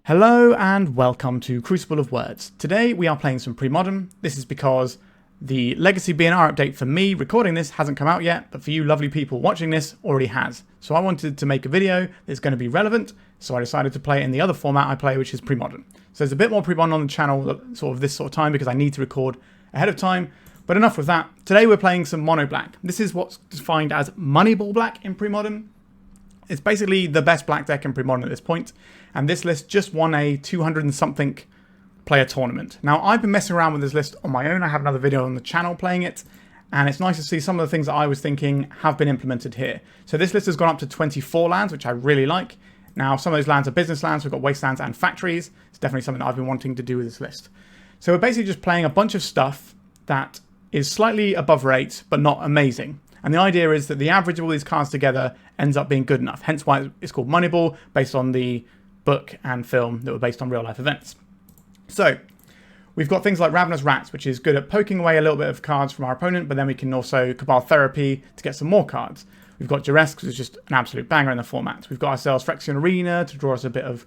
Hello and welcome to Crucible of Words. Today we are playing some PREMODERN. This is because the Legacy BNR update for me recording this hasn't come out yet, but for you lovely people watching this already has. So I wanted to make a video that's going to be relevant, so I decided to play it in the other format I play, which is PREMODERN. So there's a bit more PREMODERN on the channel sort of this sort of time because I need to record ahead of time. But enough with that. Today we're playing some Mono Black. This is what's defined as Moneyball Black in PREMODERN. It's basically the best black deck in PREMODERN at this point, and this list just won a 200 and something player tournament. Now, I've been messing around with this list on my own. I have another video on the channel playing it, and it's nice to see some of the things that I was thinking have been implemented here. So this list has gone up to 24 lands, which I really like. Now, some of those lands are business lands. We've got wastelands and factories. It's definitely something that I've been wanting to do with this list. So we're basically just playing a bunch of stuff that is slightly above rate, but not amazing. And the idea is that the average of all these cards together ends up being good enough. Hence why it's called Moneyball, based on the book and film that were based on real life events. So we've got things like Ravenous Rats, which is good at poking away a little bit of cards from our opponent, but then we can also Cabal Therapy to get some more cards. We've got Duress, because it's just an absolute banger in the format. We've got ourselves Phyrexian Arena to draw us a bit of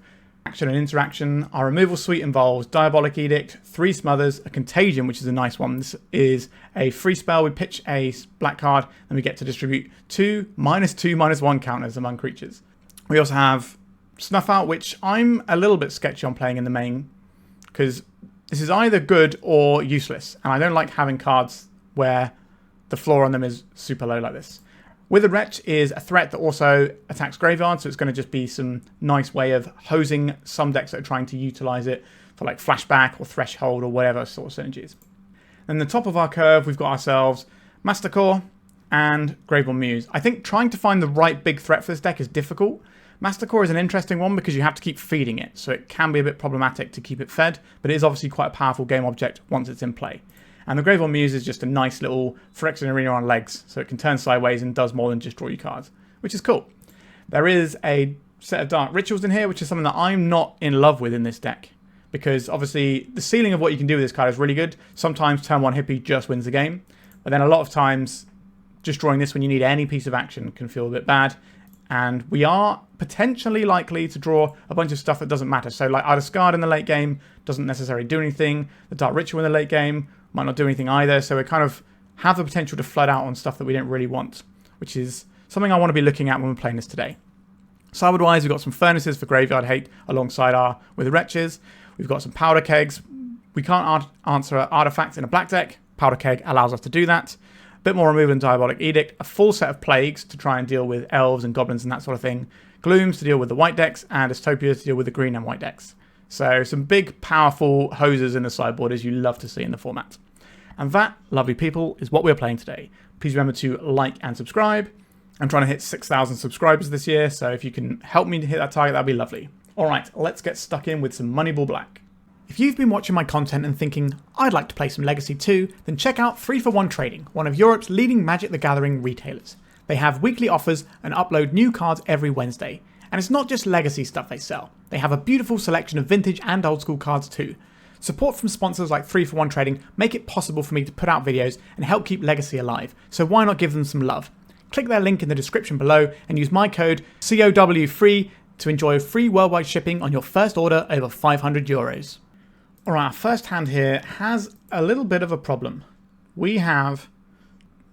action and interaction. Our removal suite involves Diabolic Edict, 3 Smothers, a Contagion, which is a nice one. This is a free spell. We pitch a black card, and we get to distribute 2 -2/-1 counters among creatures. We also have Snuff Out, which I'm a little bit sketchy on playing in the main, because this is either good or useless, and I don't like having cards where the floor on them is super low like this. Withered Wretch is a threat that also attacks graveyard, so it's going to just be some nice way of hosing some decks that are trying to utilize it for like flashback or threshold or whatever sort of synergies. Then the top of our curve, we've got ourselves Masticore and Graveborn Muse. I think trying to find the right big threat for this deck is difficult. Masticore is an interesting one because you have to keep feeding it, so it can be a bit problematic to keep it fed, but it is obviously quite a powerful game object once it's in play. And the Graveborn Muse is just a nice little Phyrexian Arena on legs, so it can turn sideways and does more than just draw you cards, which is cool. There is a set of Dark Rituals in here, which is something that I'm not in love with in this deck, because obviously the ceiling of what you can do with this card is really good. Sometimes turn 1 hippie just wins the game, but then a lot of times just drawing this when you need any piece of action can feel a bit bad. And we are potentially likely to draw a bunch of stuff that doesn't matter. So like our discard in the late game doesn't necessarily do anything. The Dark Ritual in the late game might not do anything either. So we kind of have the potential to flood out on stuff that we don't really want, which is something I want to be looking at when we're playing this today. Sideboard-wise, we've got some Furnaces for Graveyard Hate alongside our Withered Wretches. We've got some Powder Kegs. We can't answer artifacts in a black deck. Powder Keg allows us to do that. Bit more removal than Diabolic Edict, a full set of Plagues to try and deal with elves and goblins and that sort of thing, Glooms to deal with the white decks, and Dystopia to deal with the green and white decks. So some big, powerful hoses in the sideboard, as you love to see in the format. And that, lovely people, is what we're playing today. Please remember to like and subscribe. I'm trying to hit 6,000 subscribers this year, so if you can help me to hit that target, that'd be lovely. Alright, let's get stuck in with some Moneyball Black. If you've been watching my content and thinking, I'd like to play some Legacy too, then check out 3for1 Trading, one of Europe's leading Magic the Gathering retailers. They have weekly offers and upload new cards every Wednesday. And it's not just Legacy stuff they sell. They have a beautiful selection of vintage and old school cards too. Support from sponsors like 3for1 Trading make it possible for me to put out videos and help keep Legacy alive, so why not give them some love? Click their link in the description below and use my code COW3 to enjoy free worldwide shipping on your first order over €500. Alright, our first hand here has a little bit of a problem. We have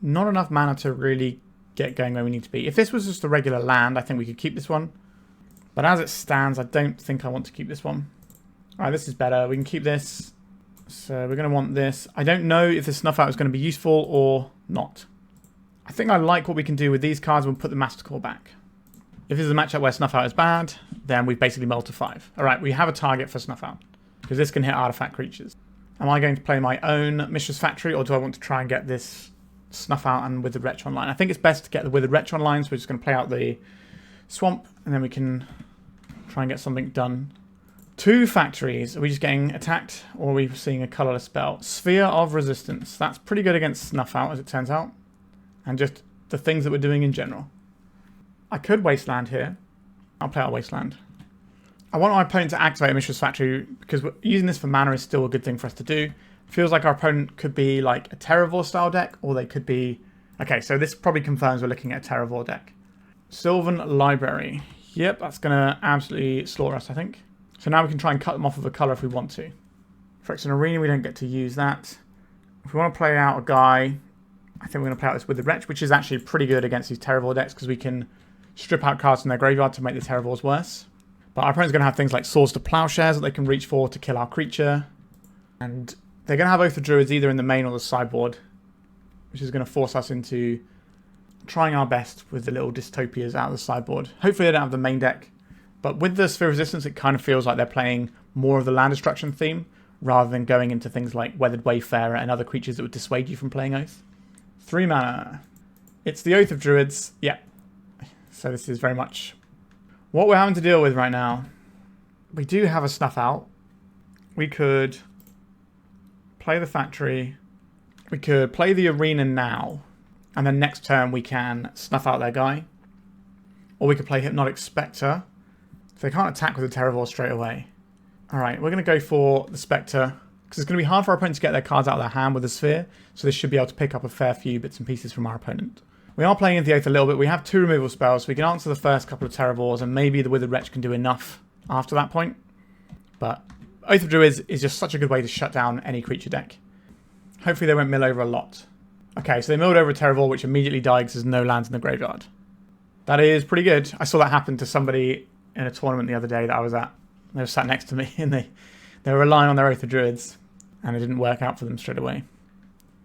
not enough mana to really get going where we need to be. If this was just a regular land, I think we could keep this one. But as it stands, I don't think I want to keep this one. Alright, this is better. We can keep this. So we're going to want this. I don't know if the Snuff Out is going to be useful or not. I think I like what we can do with these cards. We'll put the Masticore back. If this is a matchup where Snuff Out is bad, then we've basically mulled to 5. Alright, we have a target for Snuff Out, because this can hit artifact creatures. Am I going to play my own Mishra's Factory, or do I want to try and get this Snuff Out and Withered Wretch online? I think it's best to get the Withered Wretch online, so we're just going to play out the swamp, and then we can try and get something done. 2 factories. Are we just getting attacked, or are we seeing a colourless spell? Sphere of Resistance. That's pretty good against Snuff Out, as it turns out. And just the things that we're doing in general. I could Wasteland here. I'll play out Wasteland. I want our opponent to activate Mishra's Factory because using this for mana is still a good thing for us to do. Feels like our opponent could be like a Terravore style deck, or they could be... Okay, so this probably confirms we're looking at a Terravore deck. Sylvan Library. Yep, that's going to absolutely slaughter us, I think. So now we can try and cut them off of a colour if we want to. Phyrexian Arena, we don't get to use that. If we want to play out a guy, I think we're going to play out this Withered Wretch, which is actually pretty good against these Terravore decks because we can strip out cards from their graveyard to make the Terravores worse. But our opponent's going to have things like Swords to Plowshares that they can reach for to kill our creature. And they're going to have Oath of Druids either in the main or the sideboard, which is going to force us into trying our best with the little Dystopias out of the sideboard. Hopefully they don't have the main deck. But with the Sphere of Resistance, it kind of feels like they're playing more of the land destruction theme rather than going into things like Weathered Wayfarer and other creatures that would dissuade you from playing Oath. 3 mana. It's the Oath of Druids. Yeah. So this is very much what we're having to deal with right now. We do have a Snuff Out. We could play the Factory. We could play the Arena now. And then next turn we can Snuff Out their guy. Or we could play Hypnotic Specter. So they can't attack with the Terravore straight away. Alright, we're going to go for the Spectre. Because it's going to be hard for our opponent to get their cards out of their hand with the Sphere. So they should be able to pick up a fair few bits and pieces from our opponent. We are playing into the Oath a little bit. We have 2 removal spells, so we can answer the first couple of Terravores, and maybe the Withered Wretch can do enough after that point. But Oath of Druids is just such a good way to shut down any creature deck. Hopefully they won't mill over a lot. Okay, so they milled over a Terravore, which immediately died because there's no lands in the graveyard. That is pretty good. I saw that happen to somebody in a tournament the other day that I was at. They were sat next to me, and they were relying on their Oath of Druids, and it didn't work out for them straight away.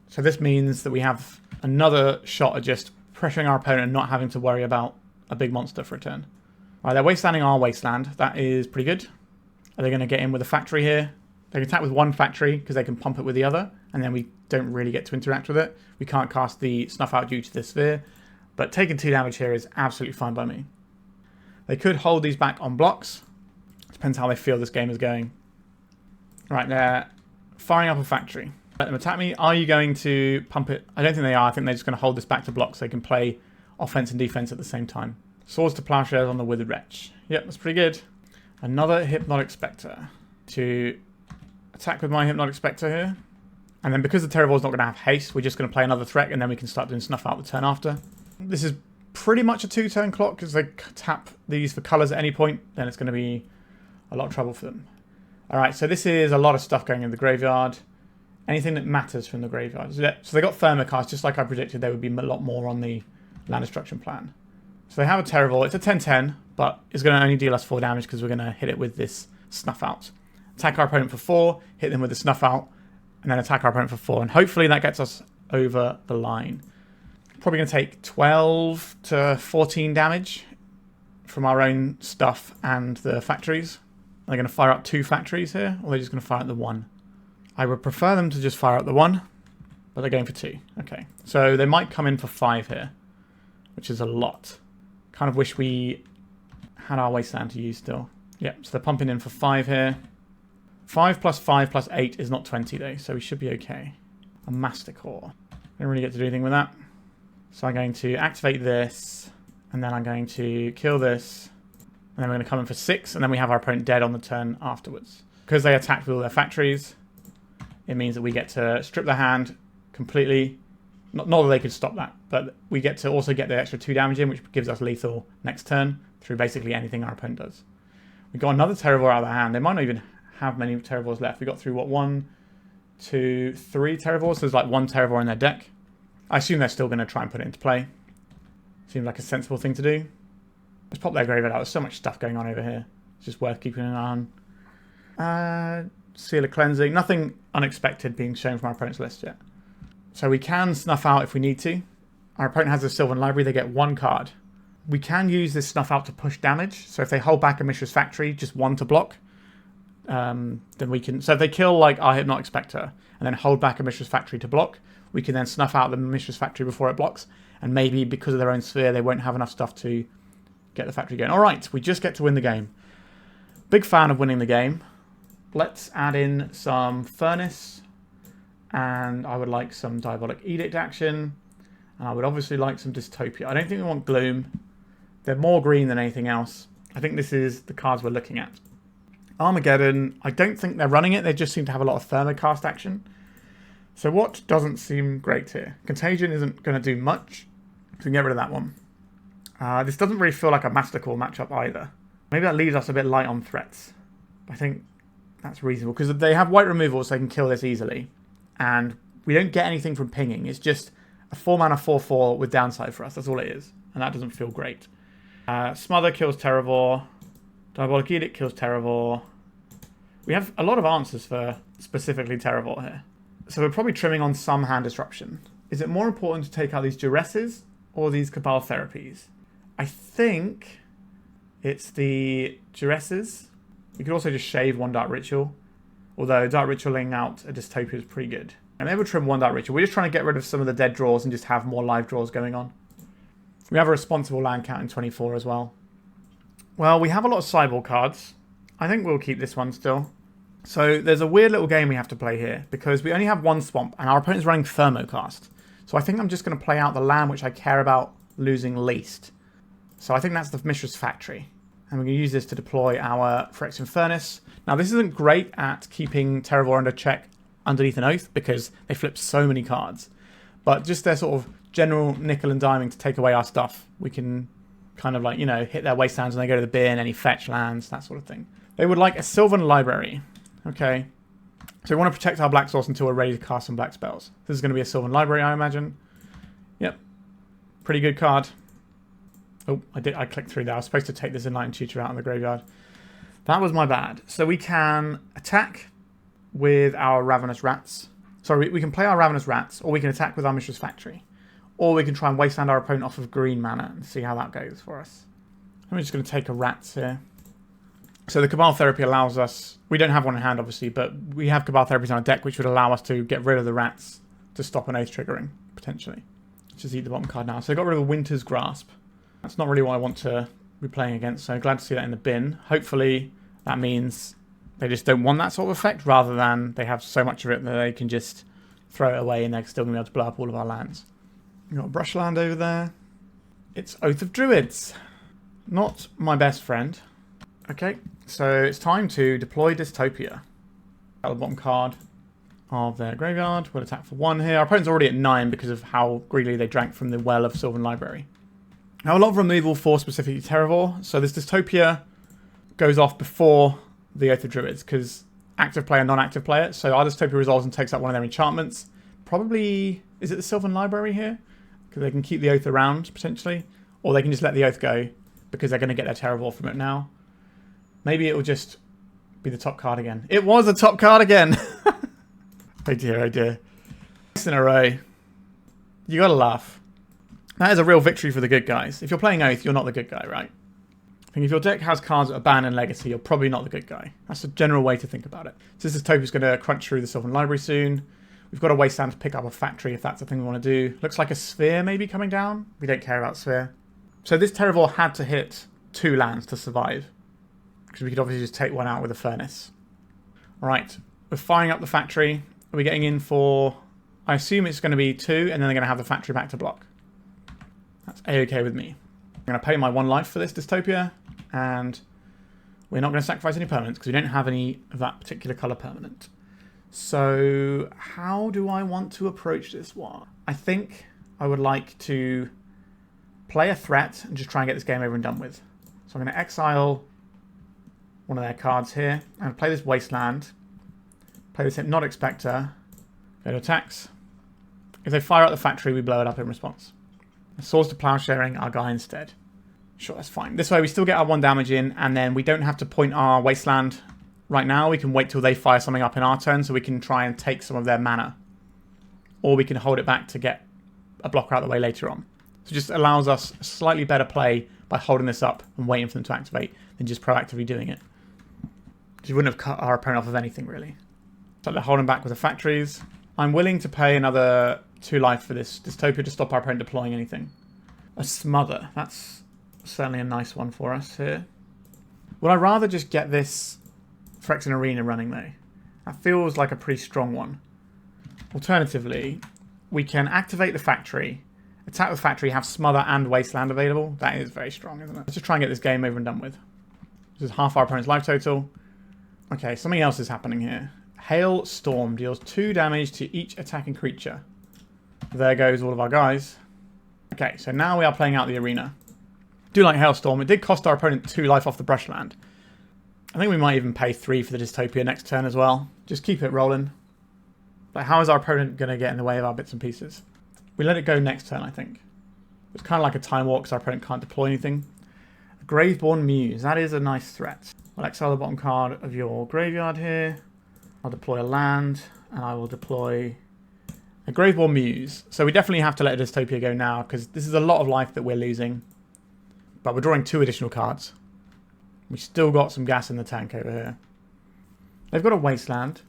So this means that we have another shot at just pressuring our opponent and not having to worry about a big monster for a turn. Right, they're wastelanding our Wasteland. That is pretty good. Are they going to get in with a Factory here? They can attack with one Factory because they can pump it with the other, and then we don't really get to interact with it. We can't cast the Snuff Out due to the Sphere, but taking 2 damage here is absolutely fine by me. They could hold these back on blocks. Depends how they feel this game is going. Right, they're firing up a Factory. Let them attack me. Are you going to pump it? I don't think they are. I think they're just going to hold this back to block so they can play offense and defense at the same time. Swords to Plowshares on the Withered Wretch. Yep, that's pretty good. Another Hypnotic Specter. To attack with my Hypnotic Specter here. And then because the Terravore's not going to have haste, we're just going to play another threat and then we can start doing Snuff Out the turn after. This is pretty much a 2-turn clock because they tap these for colours at any point. Then it's going to be a lot of trouble for them. Alright, so this is a lot of stuff going in the graveyard. Anything that matters from the graveyard. So they got Thermocards, just like I predicted there would be a lot more on the land destruction plan. So they have a Terravore. It's a 10-10, but it's going to only deal us 4 damage because we're going to hit it with this Snuff Out. Attack our opponent for 4, hit them with the Snuff Out, and then attack our opponent for 4. And hopefully that gets us over the line. Probably going to take 12 to 14 damage from our own stuff and the factories. They're going to fire up 2 factories here, or they're just going to fire up the 1. I would prefer them to just fire up the 1, but they're going for 2. Okay, so they might come in for 5 here, which is a lot. Kind of wish we had our Wasteland to use still. Yep, so they're pumping in for 5 here. 5 plus 5 plus 8 is not 20 though, so we should be okay. A Masticore. Don't really get to do anything with that. So I'm going to activate this, and then I'm going to kill this, and then we're going to come in for 6, and then we have our opponent dead on the turn afterwards. Because they attacked with all their factories, it means that we get to strip their hand completely. Not that they could stop that, but we get to also get the extra 2 damage in, which gives us lethal next turn through basically anything our opponent does. We got another Terravore out of their hand. They might not even have many Terravores left. We got through, what, 1, 2, 3 Terravores? So there's like 1 Terravore in their deck. I assume they're still going to try and put it into play. Seems like a sensible thing to do. Let's pop their graveyard out. There's so much stuff going on over here. It's just worth keeping an eye on. Seal of Cleansing. Nothing unexpected being shown from our opponent's list yet. So we can Snuff Out if we need to. Our opponent has a Sylvan Library. They get 1 card. We can use this Snuff Out to push damage. So if they hold back a Mishra's Factory, just 1 to block, then we can... So if they kill like our Hypnotic Specter and then hold back a Mishra's Factory to block, we can then Snuff Out the Mishra's Factory before it blocks. And maybe because of their own sphere, they won't have enough stuff to get the factory going. All right, we just get to win the game. Big fan of winning the game. Let's add in some Furnace. And I would like some Diabolic Edict action. And I would obviously like some Dystopia. I don't think we want Gloom. They're more green than anything else. I think this is the cards we're looking at. Armageddon, I don't think they're running it. They just seem to have a lot of Thermocast action. So what doesn't seem great here? Contagion isn't going to do much. So we can get rid of that one. This doesn't really feel like a Masticore matchup either. Maybe that leaves us a bit light on threats. I think that's reasonable, because they have white removal, so they can kill this easily. And we don't get anything from pinging. It's just a 4-mana 4/4 with downside for us. That's all it is. And that doesn't feel great. Smother kills Terravor. Diabolic Edict kills Terravor. We have a lot of answers for specifically Terravor here. So we're probably trimming on some hand disruption. Is it more important to take out these Duresses or these Cabal Therapies? I think it's the Duresses. We could also just shave one Dark Ritual. Although Dark Ritualing out a Dystopia is pretty good. And maybe we'll trim one Dark Ritual. We're just trying to get rid of some of the dead draws and just have more live draws going on. We have a responsible land count in 24 as well. Well, we have a lot of sideboard cards. I think we'll keep this one still. So there's a weird little game we have to play here, because we only have one swamp and our opponent's running Thermocast. So I think I'm just going to play out the land which I care about losing least. So I think that's the Mishra's Factory. And we're going to use this to deploy our Phyrexian Furnace. Now this isn't great at keeping Terravor under check underneath an Oath, because they flip so many cards. But just their sort of general nickel and diming to take away our stuff. We can kind of like, you know, hit their wastelands when they go to the bin, any fetch lands, that sort of thing. They would like a Sylvan Library. Okay. So we want to protect our black source until we're ready to cast some black spells. This is going to be a Sylvan Library, I imagine. Yep. Pretty good card. Oh, I clicked through that. I was supposed to take this Enlightened Tutor out in the graveyard. That was my bad. So we can attack with our Ravenous Rats. Sorry, we can play our Ravenous Rats, or we can attack with our Mishra's Factory. Or we can try and wasteland our opponent off of green mana and see how that goes for us. I'm just going to take a Rats here. So the Cabal Therapy allows us... We don't have one in hand, obviously, but we have Cabal Therapies on our deck, which would allow us to get rid of the Rats to stop an Oath triggering, potentially. Let's just eat the bottom card now. So I got rid of Winter's Grasp. That's not really what I want to be playing against, so glad to see that in the bin. Hopefully that means they just don't want that sort of effect, rather than they have so much of it that they can just throw it away and they're still going to be able to blow up all of our lands. We've got a Brushland over there. It's Oath of Druids. Not my best friend. Okay, so it's time to deploy Dystopia. Got the bottom card of their graveyard. We'll attack for 1 here. Our opponent's already at 9 because of how greedily they drank from the well of Sylvan Library. Now, a lot of removal for specifically Terravor. So this Dystopia goes off before the Oath of Druids, because active player, non-active player. So our Dystopia resolves and takes out one of their enchantments. Probably, is it the Sylvan Library here? Because they can keep the Oath around, potentially. Or they can just let the Oath go, because they're going to get their Terravor from it now. Maybe it will just be the top card again. It was a top card again! Oh dear, oh dear. In a row. You gotta laugh. That is a real victory for the good guys. If you're playing Oath, you're not the good guy, right? I think if your deck has cards that are banned in Legacy, you're probably not the good guy. That's a general way to think about it. So this Dystopia's going to crunch through the Sylvan Library soon. We've got a Wasteland to pick up a factory if that's the thing we want to do. Looks like a Sphere maybe coming down. We don't care about Sphere. So this Terravor had to hit 2 lands to survive, because we could obviously just take one out with a Furnace. Alright, we're firing up the factory. Are we getting in for... I assume it's going to be 2, and then they're going to have the factory back to block. That's A-okay with me. I'm going to pay my 1 life for this Dystopia, and we're not going to sacrifice any permanents because we don't have any of that particular colour permanent. So how do I want to approach this one? I think I would like to play a threat and just try and get this game over and done with. So I'm going to exile one of their cards here and play this Wasteland, play this Hypnotic Specter, go to attacks. If they fire out the factory, we blow it up in response. Swords to Plowsharing our guy instead. Sure, that's fine. This way we still get our 1 damage in, and then we don't have to point our Wasteland right now. We can wait till they fire something up in our turn, so we can try and take some of their mana. Or we can hold it back to get a blocker out of the way later on. So it just allows us a slightly better play by holding this up and waiting for them to activate than just proactively doing it. Because we wouldn't have cut our opponent off of anything, really. So they're holding back with the factories. I'm willing to pay another 2 life for this Dystopia to stop our opponent deploying anything. A Smother. That's certainly a nice one for us here. Would I rather just get this Phyrexian Arena running, though? That feels like a pretty strong one. Alternatively, we can activate the factory, attack the factory, have Smother and Wasteland available. That is very strong, isn't it? Let's just try and get this game over and done with. This is half our opponent's life total. Okay, something else is happening here. Hailstorm deals 2 damage to each attacking creature. There goes all of our guys. Okay, so now we are playing out the arena. Do like Hailstorm. It did cost our opponent 2 life off the Brushland. I think we might even pay 3 for the Dystopia next turn as well. Just keep it rolling. Like, how is our opponent going to get in the way of our bits and pieces? We let it go next turn, I think. It's kind of like a time walk because our opponent can't deploy anything. A Graveborn Muse. That is a nice threat. I'll exile the bottom card of your graveyard here. I'll deploy a land, and I will deploy a Graveborn Muse. So we definitely have to let Dystopia go now because this is a lot of life that we're losing. But we're drawing 2 additional cards. We still got some gas in the tank over here. They've got a Wasteland.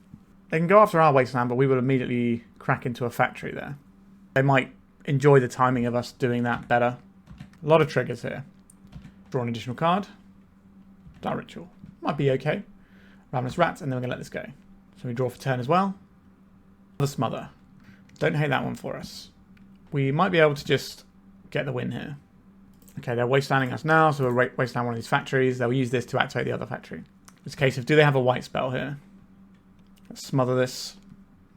They can go after our Wasteland, but we will immediately crack into a factory there. They might enjoy the timing of us doing that better. A lot of triggers here. Draw an additional card. Dark Ritual. Might be okay. Ravenous Rats, and then we're going to let this go. So we draw for turn as well. The Smother. Don't hate that one for us. We might be able to just get the win here. Okay, they're wastelanding us now, so we'll wasteland one of these factories. They'll use this to activate the other factory. It's a case of, do they have a white spell here? Let's smother this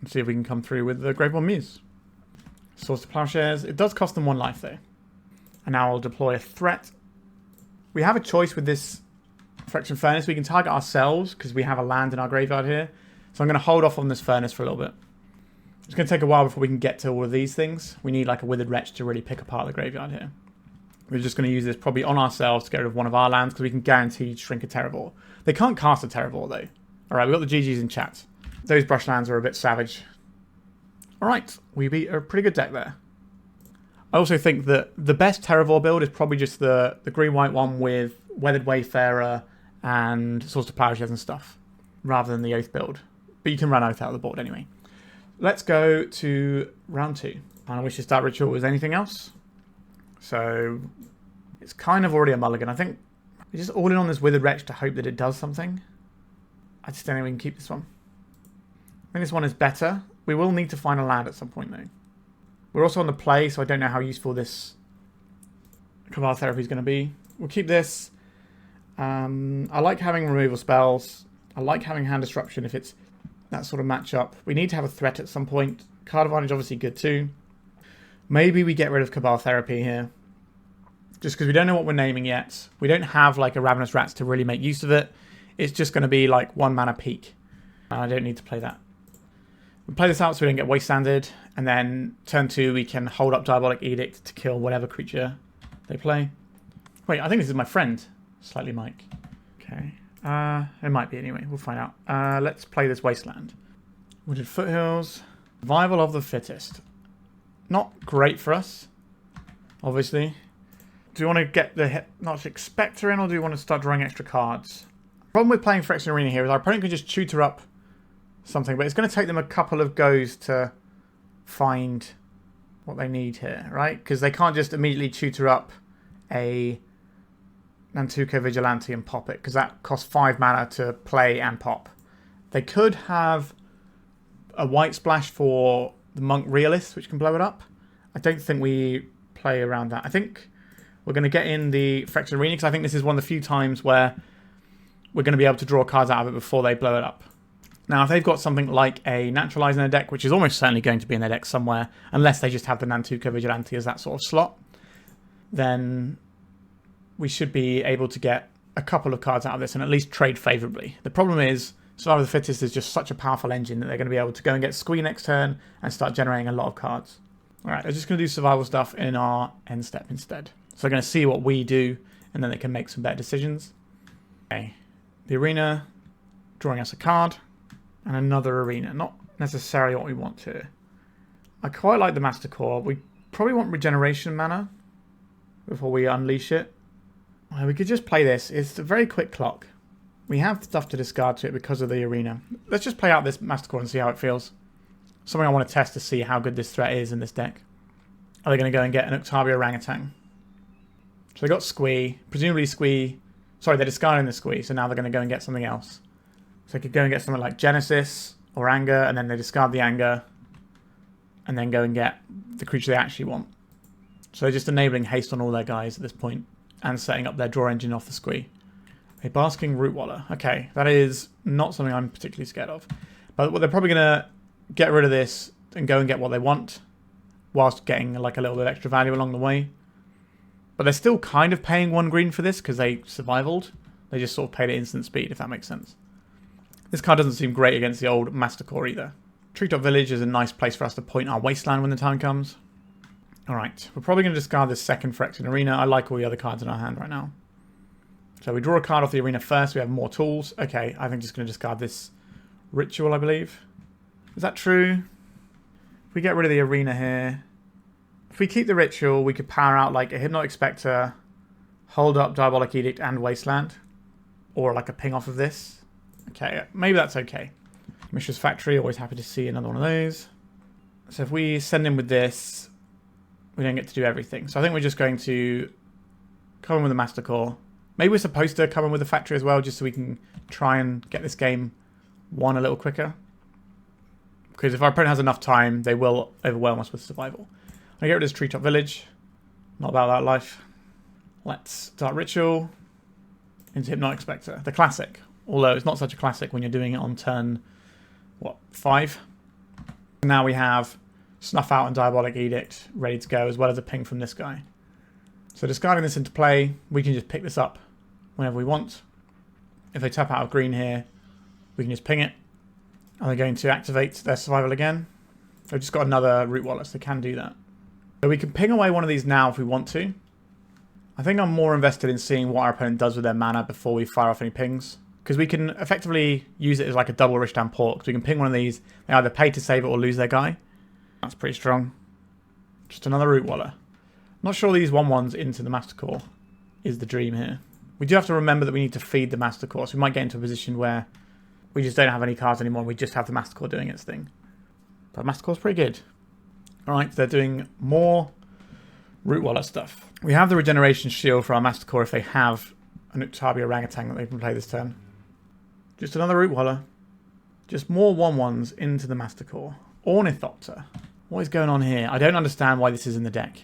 and see if we can come through with the Graveborn Muse. Source to Plowshares. It does cost them 1 life, though. And now I'll deploy a threat. We have a choice with this Phyrexian Furnace. We can target ourselves because we have a land in our graveyard here. So I'm going to hold off on this Furnace for a little bit. It's going to take a while before we can get to all of these things. We need like a Withered Wretch to really pick apart the graveyard here. We're just going to use this probably on ourselves to get rid of one of our lands because we can guarantee shrink a Terravore. They can't cast a Terravore though. Alright, we've got the GGs in chat. Those brush lands are a bit savage. Alright, we beat a pretty good deck there. I also think that the best Terravore build is probably just the green-white one with Weathered Wayfarer and Source to Plowshares and stuff, rather than the Oath build. But you can run Oath out of the board anyway. Let's go to round 2. And I wish this Dark Ritual was anything else. So it's kind of already a mulligan. I think we're just all in on this Withered Wretch to hope that it does something. I just don't think we can keep this one. I think this one is better. We will need to find a land at some point though. We're also on the play, so I don't know how useful this Cabal Therapy is going to be. We'll keep this. I like having removal spells. I like having hand disruption if it's that sort of matchup. We need to have a threat at some point. Card advantage obviously good too. Maybe we get rid of Cabal Therapy here. Just because we don't know what we're naming yet. We don't have like a Ravenous Rats to really make use of it. It's just going to be like 1 mana peak. I don't need to play that. We play this out so we don't get wastelanded. And then turn 2 we can hold up Diabolic Edict to kill whatever creature they play. Wait, I think this is my friend. Slightly Mike. Okay. It might be anyway. We'll find out. Let's play this Wasteland. Wooded Foothills. Survival of the Fittest. Not great for us, obviously. Do you want to get the Hypnotic Specter in, or do you want to start drawing extra cards? The problem with playing Phyrexian Arena here is our opponent can just tutor up something, but it's going to take them a couple of goes to find what they need here, right? Because they can't just immediately tutor up a Nantuko Vigilante and pop it, because that costs 5 mana to play and pop. They could have a white splash for the Monk Realist, which can blow it up. I don't think we play around that. I think we're going to get in the Phyrexian Arena, because I think this is one of the few times where we're going to be able to draw cards out of it before they blow it up. Now, if they've got something like a Naturalize in their deck, which is almost certainly going to be in their deck somewhere, unless they just have the Nantuko Vigilante as that sort of slot, then we should be able to get a couple of cards out of this and at least trade favourably. The problem is, Survival of the Fittest is just such a powerful engine that they're going to be able to go and get Squee next turn and start generating a lot of cards. Alright, they're just going to do survival stuff in our end step instead. So they're going to see what we do, and then they can make some better decisions. Okay, the arena, drawing us a card, and another arena. Not necessarily what we want here. I quite like the Masticore. We probably want regeneration mana before we unleash it. Well, we could just play this. It's a very quick clock. We have stuff to discard to it because of the arena. Let's just play out this Masticore and see how it feels. Something I want to test to see how good this threat is in this deck. Are they going to go and get an Octavia Orangutan? So they got Squee. Presumably Squee... Sorry, they're discarding the Squee, so now they're going to go and get something else. So they could go and get something like Genesis or Anger, and then they discard the Anger, and then go and get the creature they actually want. So they're just enabling haste on all their guys at this point, and setting up their draw engine off the Squee. A Basking Rootwaller. Okay, that is not something I'm particularly scared of. But they're probably going to get rid of this and go and get what they want, whilst getting like a little bit of extra value along the way. But they're still kind of paying 1 green for this because they survivaled. They just sort of paid at instant speed, if that makes sense. This card doesn't seem great against the old Masticore either. Treetop Village is a nice place for us to point our Wasteland when the time comes. Alright, we're probably going to discard this second Phyrexian Arena. I like all the other cards in our hand right now. So we draw a card off the arena first. We have more tools. Okay, I think just going to discard this Ritual, I believe. Is that true? If we get rid of the arena here, if we keep the Ritual, we could power out like a Hypnotic Specter, hold up Diabolic Edict and Wasteland. Or like a ping off of this. Okay, maybe that's okay. Mishra's Factory, always happy to see another one of those. So if we send in with this, we don't get to do everything. So I think we're just going to come in with a Masticore. Maybe we're supposed to come in with the Factory as well, just so we can try and get this game won a little quicker. Because if our opponent has enough time, they will overwhelm us with survival. I get rid of this Treetop Village. Not about that life. Let's start Ritual into Hypnotic Specter. The classic. Although it's not such a classic when you're doing it on turn, what, 5? Now we have Snuff Out and Diabolic Edict ready to go, as well as a ping from this guy. So discarding this into play, we can just pick this up whenever we want. If they tap out of green here, we can just ping it. Are they going to activate their survival again? They've just got another Root Wallet, so they can do that. So we can ping away one of these now if we want to. I think I'm more invested in seeing what our opponent does with their mana before we fire off any pings. Because we can effectively use it as like a double Rishdan Port. Because we can ping one of these, they either pay to save it or lose their guy. That's pretty strong. Just another Root Waller. Not sure these 1/1s into the Masticore is the dream here. We do have to remember that we need to feed the Masticore. So we might get into a position where we just don't have any cards anymore. We just have the Masticore doing its thing. But Masticore's pretty good. Alright, they're doing more Root Waller stuff. We have the Regeneration Shield for our Masticore if they have an Uktabi Orangutan that they can play this turn. Just another Root Waller. Just more 1/1s into the Masticore. Ornithopter. What is going on here? I don't understand why this is in the deck.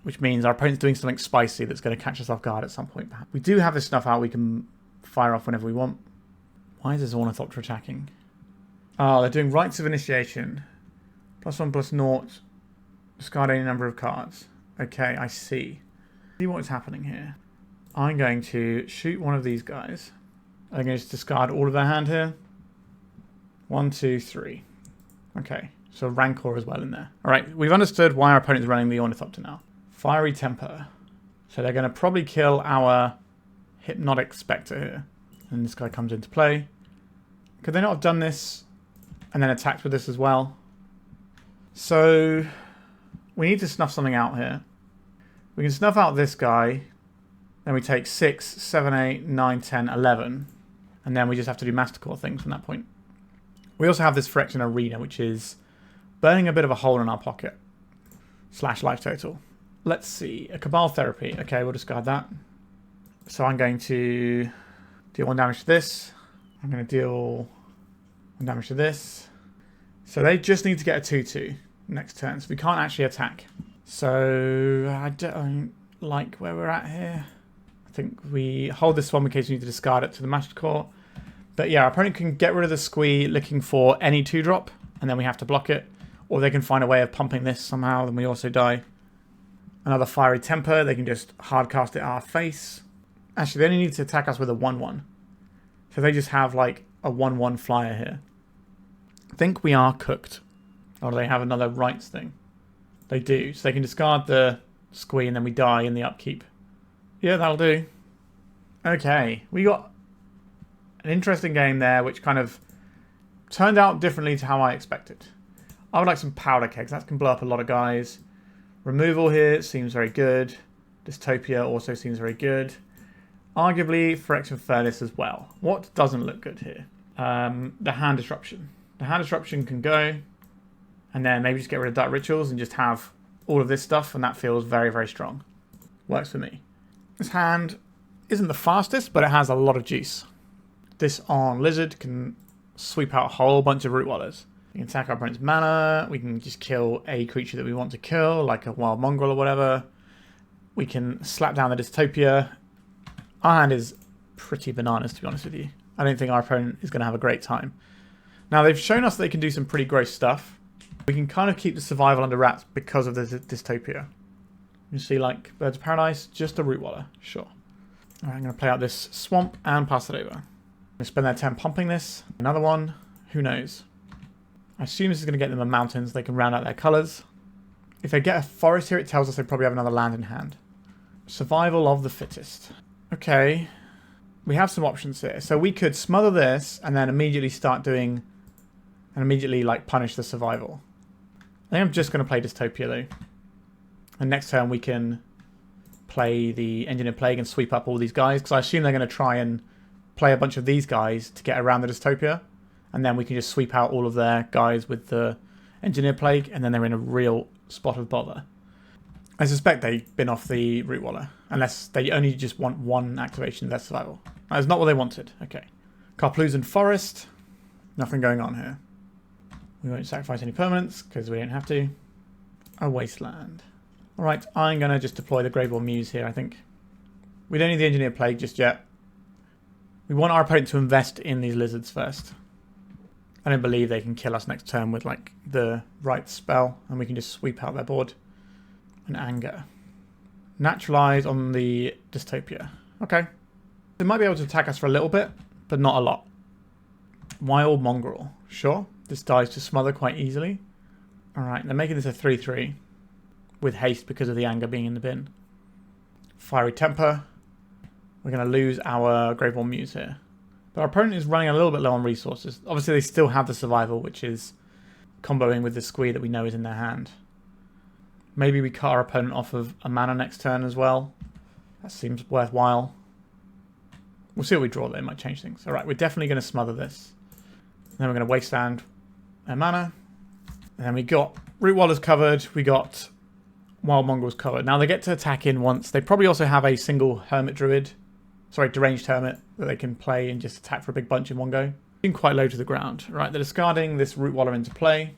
Which means our opponent's doing something spicy that's going to catch us off guard at some point. We do have this Snuff Out we can fire off whenever we want. Why is this Ornithopter attacking? Oh, they're doing Rites of Initiation. +1/+0. Discard any number of cards. Okay, I see. See what is happening here. I'm going to shoot one of these guys. I'm going to just discard all of their hand here. 1, 2, 3. Okay, so Rancor as well in there. Alright, we've understood why our opponent is running the Ornithopter now. Fiery Temper. So they're going to probably kill our Hypnotic Specter here. And this guy comes into play. Could they not have done this and then attacked with this as well? So we need to snuff something out here. We can snuff out this guy. Then we take 6, 7, 8, 9, 10, 11. And then we just have to do Masticore things from that point. We also have this Phyrexian Arena, which is burning a bit of a hole in our pocket. / life total. Let's see. A Cabal Therapy. Okay, we'll discard that. So I'm going to deal 1 damage to this. I'm going to deal 1 damage to this. So they just need to get a 2/2 next turn. So we can't actually attack. So I don't like where we're at here. I think we hold this one in case we need to discard it to the Masticore. But yeah, our opponent can get rid of the Squee looking for any 2-drop. And then we have to block it. Or they can find a way of pumping this somehow. Then we also die. Another Fiery Temper. They can just hardcast it at our face. Actually, they only need to attack us with a 1/1. So they just have like a 1/1 flyer here. I think we are cooked. Or do they have another rights thing? They do. So they can discard the Squee and then we die in the upkeep. Yeah, that'll do. Okay. We got an interesting game there which kind of turned out differently to how I expected. I would like some Powder Kegs. That can blow up a lot of guys. Removal here seems very good. Dystopia also seems very good. Arguably, Phyrexian Furnace as well. What doesn't look good here? The Hand Disruption. The Hand Disruption can go. And then maybe just get rid of Dark Rituals and just have all of this stuff. And that feels very, very strong. Works for me. This hand isn't the fastest, but it has a lot of juice. This on Lizard can sweep out a whole bunch of Root Wallers. We can attack our opponent's mana. We can just kill a creature that we want to kill, like a Wild Mongrel or whatever. We can slap down the Dystopia. Our hand is pretty bananas, to be honest with you. I don't think our opponent is going to have a great time. Now, they've shown us that they can do some pretty gross stuff. We can kind of keep the survival under wraps because of the Dystopia. You see, like, Birds of Paradise, just a Root Waller, sure. Alright, I'm going to play out this swamp and pass it over. I'm going to spend their turn pumping this. Another one. Who knows? I assume this is going to get them a mountain so they can round out their colours. If they get a forest here, it tells us they probably have another land in hand. Survival of the fittest. Okay. We have some options here. So we could smother this and then immediately start doing... and immediately, like, punish the survival. I think I'm just going to play Dystopia, though. And next turn we can play the Engineered Plague and sweep up all these guys. Because I assume they're going to try and play a bunch of these guys to get around the Dystopia. And then we can just sweep out all of their guys with the Engineered Plague. And then they're in a real spot of bother. I suspect they've been off the Root Waller. Unless they only just want one activation of their survival. That's not what they wanted. Okay. Karplu's and Forest. Nothing going on here. We won't sacrifice any permanents because we don't have to. A Wasteland. Alright, I'm going to just deploy the Graveborn Muse here, I think. We don't need the Engineered Plague just yet. We want our opponent to invest in these lizards first. I don't believe they can kill us next turn with, like, the right spell. And we can just sweep out their board. And Anger. Naturalize on the Dystopia. Okay. They might be able to attack us for a little bit, but not a lot. Wild Mongrel. Sure. This dies to Smother quite easily. Alright, they're making this a 3-3. With haste because of the Anger being in the bin. Fiery Temper. We're going to lose our Graveborn Muse here. But our opponent is running a little bit low on resources. Obviously they still have the Survival, which is comboing with the Squee that we know is in their hand. Maybe we cut our opponent off of a mana next turn as well. That seems worthwhile. We'll see what we draw there. It might change things. Alright, we're definitely going to smother this. And then we're going to Wasteland their mana. And then we got Root Wallers covered. We got Wild Mongrels covered. Now they get to attack in once. They probably also have a single Hermit Druid. Sorry, Deranged Hermit that they can play and just attack for a big bunch in one go. Being quite low to the ground. Right, they're discarding this Root Waller into play.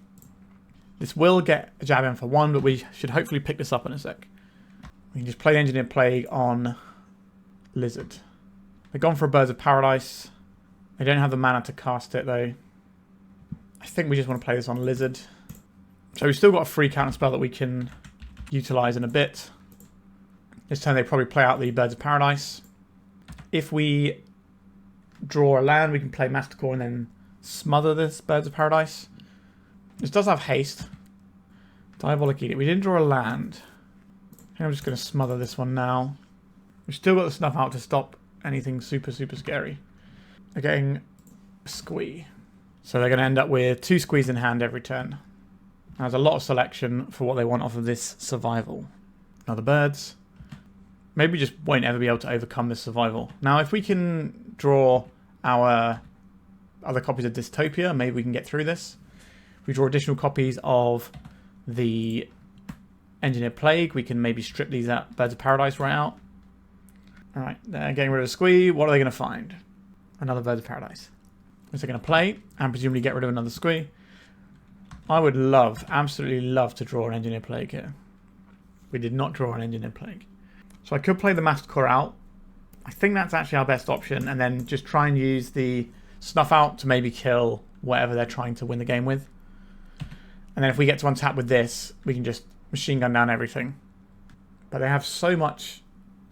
This will get a jab in for one, but we should hopefully pick this up in a sec. We can just play the Engineered Plague on Lizard. They've gone for a Birds of Paradise. They don't have the mana to cast it, though. I think we just want to play this on Lizard. So we've still got a free counter spell that we can utilise in a bit. This turn they probably play out the Birds of Paradise. If we draw a land, we can play Masticore and then smother this Birds of Paradise. This does have haste. Diabolic Edict. We didn't draw a land. I think I'm just going to smother this one now. We've still got the Snuff Out to stop anything super, super scary. They're getting a Squee. So they're going to end up with 2 Squees in hand every turn. There's a lot of selection for what they want off of this survival. Now the birds. Maybe just won't ever be able to overcome this survival. Now if we can draw our other copies of Dystopia, maybe we can get through this. If we draw additional copies of the Engineered Plague, we can maybe strip these out, Birds of Paradise right out. Alright, they're getting rid of a Squee. What are they going to find? Another Birds of Paradise. Which they're going to play and presumably get rid of another Squee. I would love, absolutely love to draw an Engineered Plague here. We did not draw an Engineered Plague. So I could play the Masticore out. I think that's actually our best option. And then just try and use the Snuff Out to maybe kill whatever they're trying to win the game with. And then if we get to untap with this, we can just machine gun down everything. But they have so much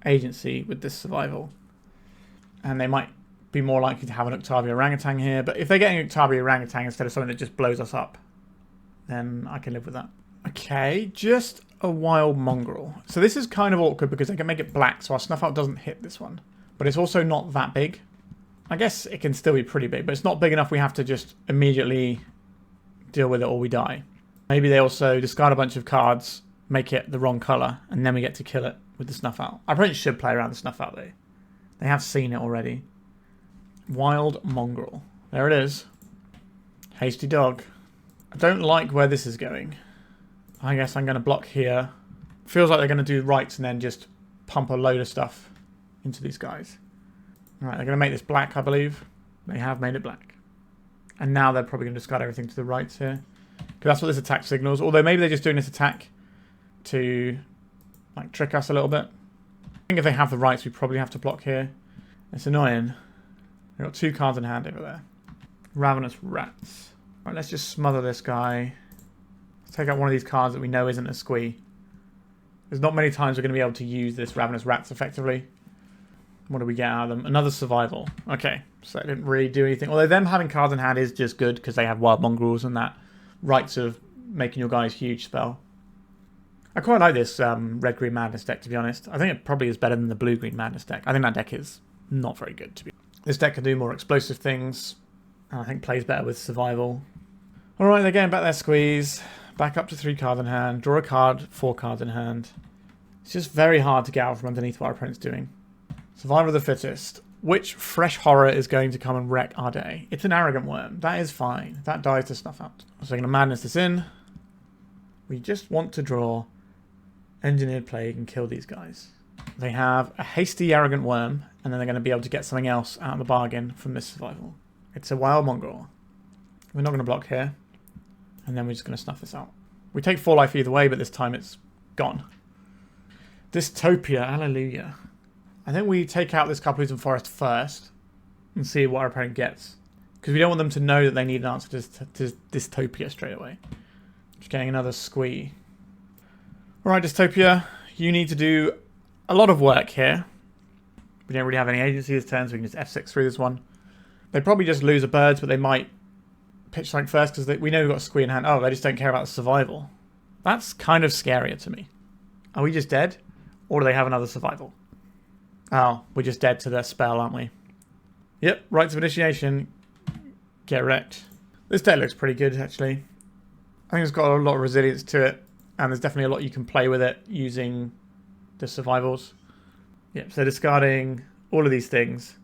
agency with this survival. And they might be more likely to have an Octavia Orangutan here. But if they're getting an Octavia Orangutan instead of something that just blows us up, then I can live with that. Okay, just a Wild Mongrel. So this is kind of awkward because they can make it black, so our Snuff Out doesn't hit this one. But it's also not that big. I guess it can still be pretty big, but it's not big enough we have to just immediately deal with it or we die. Maybe they also discard a bunch of cards, make it the wrong colour, and then we get to kill it with the Snuff Out. Our opponent should play around the Snuff Out though. They have seen it already. Wild Mongrel. There it is. Hasty Dog. I don't like where this is going. I guess I'm going to block here. Feels like they're going to do rights and then just pump a load of stuff into these guys. Alright, they're going to make this black, I believe. They have made it black. And now they're probably going to discard everything to the rights here. Because that's what this attack signals. Although maybe they're just doing this attack to like trick us a little bit. I think if they have the rights, we probably have to block here. It's annoying. They've got 2 cards in hand over there. Ravenous Rats. Right, let's just smother this guy. Let's take out one of these cards that we know isn't a Squee. There's not many times we're going to be able to use this Ravenous Rats effectively. What do we get out of them? Another survival. Okay, so they didn't really do anything. Although them having cards in hand is just good because they have Wild Mongrels and that rights of making your guys huge spell. I quite like this red-green Madness deck, to be honest. I think it probably is better than the blue-green Madness deck. I think that deck is not very good, to be honest. This deck can do more explosive things. And I think plays better with survival. Alright, they're getting back their squeeze. Back up to 3 cards in hand. Draw a card, 4 cards in hand. It's just very hard to get out from underneath what our opponent's doing. Survival of the fittest. Which fresh horror is going to come and wreck our day? It's an Arrogant Worm. That is fine. That dies to Snuff Out. So we're going to Madness this in. We just want to draw Engineered Plague and kill these guys. They have a hasty Arrogant Worm, and then they're going to be able to get something else out of the bargain from this survival. It's a Wild Mongrel. We're not going to block here. And then we're just going to snuff this out. We take 4 life either way, but this time it's gone. Dystopia. Hallelujah. I think we take out this Carpathian Forest first and see what our opponent gets. Because we don't want them to know that they need an answer to Dystopia straight away. Just getting another squee. Alright, Dystopia. You need to do a lot of work here. We don't really have any agency this turn, so we can just F6 through this one. They probably just lose a birds, but they might pitch something first because we know we've got a squee in hand. Oh, they just don't care about the survival. That's kind of scarier to me. Are we just dead? Or do they have another survival? Oh, we're just dead to their spell, aren't we? Yep, rites of initiation. Get wrecked. This deck looks pretty good, actually. I think it's got a lot of resilience to it. And there's definitely a lot you can play with it using the survivals. Yep, so discarding all of these things.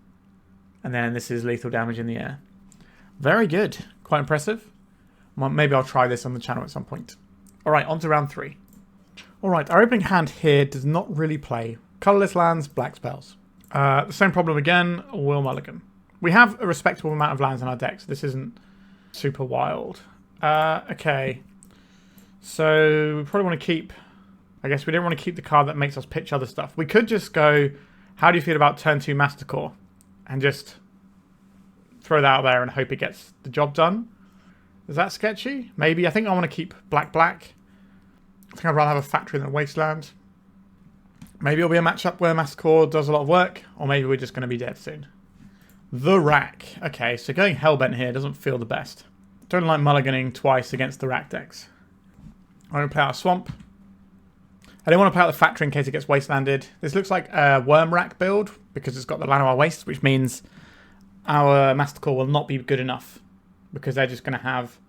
And then this is lethal damage in the air. Very good. Quite impressive. Well, maybe I'll try this on the channel at some point. Alright, on to round 3. Alright, our opening hand here does not really play colourless lands, black spells. The same problem again, Will Mulligan. We have a respectable amount of lands in our deck, so this isn't super wild. Okay. So we probably want to keep... I guess we don't want to keep the card that makes us pitch other stuff. We could just go, how do you feel about turn 2 Masticore? And just throw that out there and hope it gets the job done. Is that sketchy? Maybe. I think I want to keep black. I think I'd rather have a factory than a wasteland. Maybe it'll be a matchup where Masticore does a lot of work, or maybe we're just going to be dead soon. The Rack. Okay, so going Hellbent here doesn't feel the best. Don't like mulliganing twice against the Rack decks. I'm going to play out a Swamp. I don't want to play out the factory in case it gets wastelanded. This looks like a Worm Rack build, because it's got the Llanowar Waste, which means our Masticore will not be good enough, because they're just going to have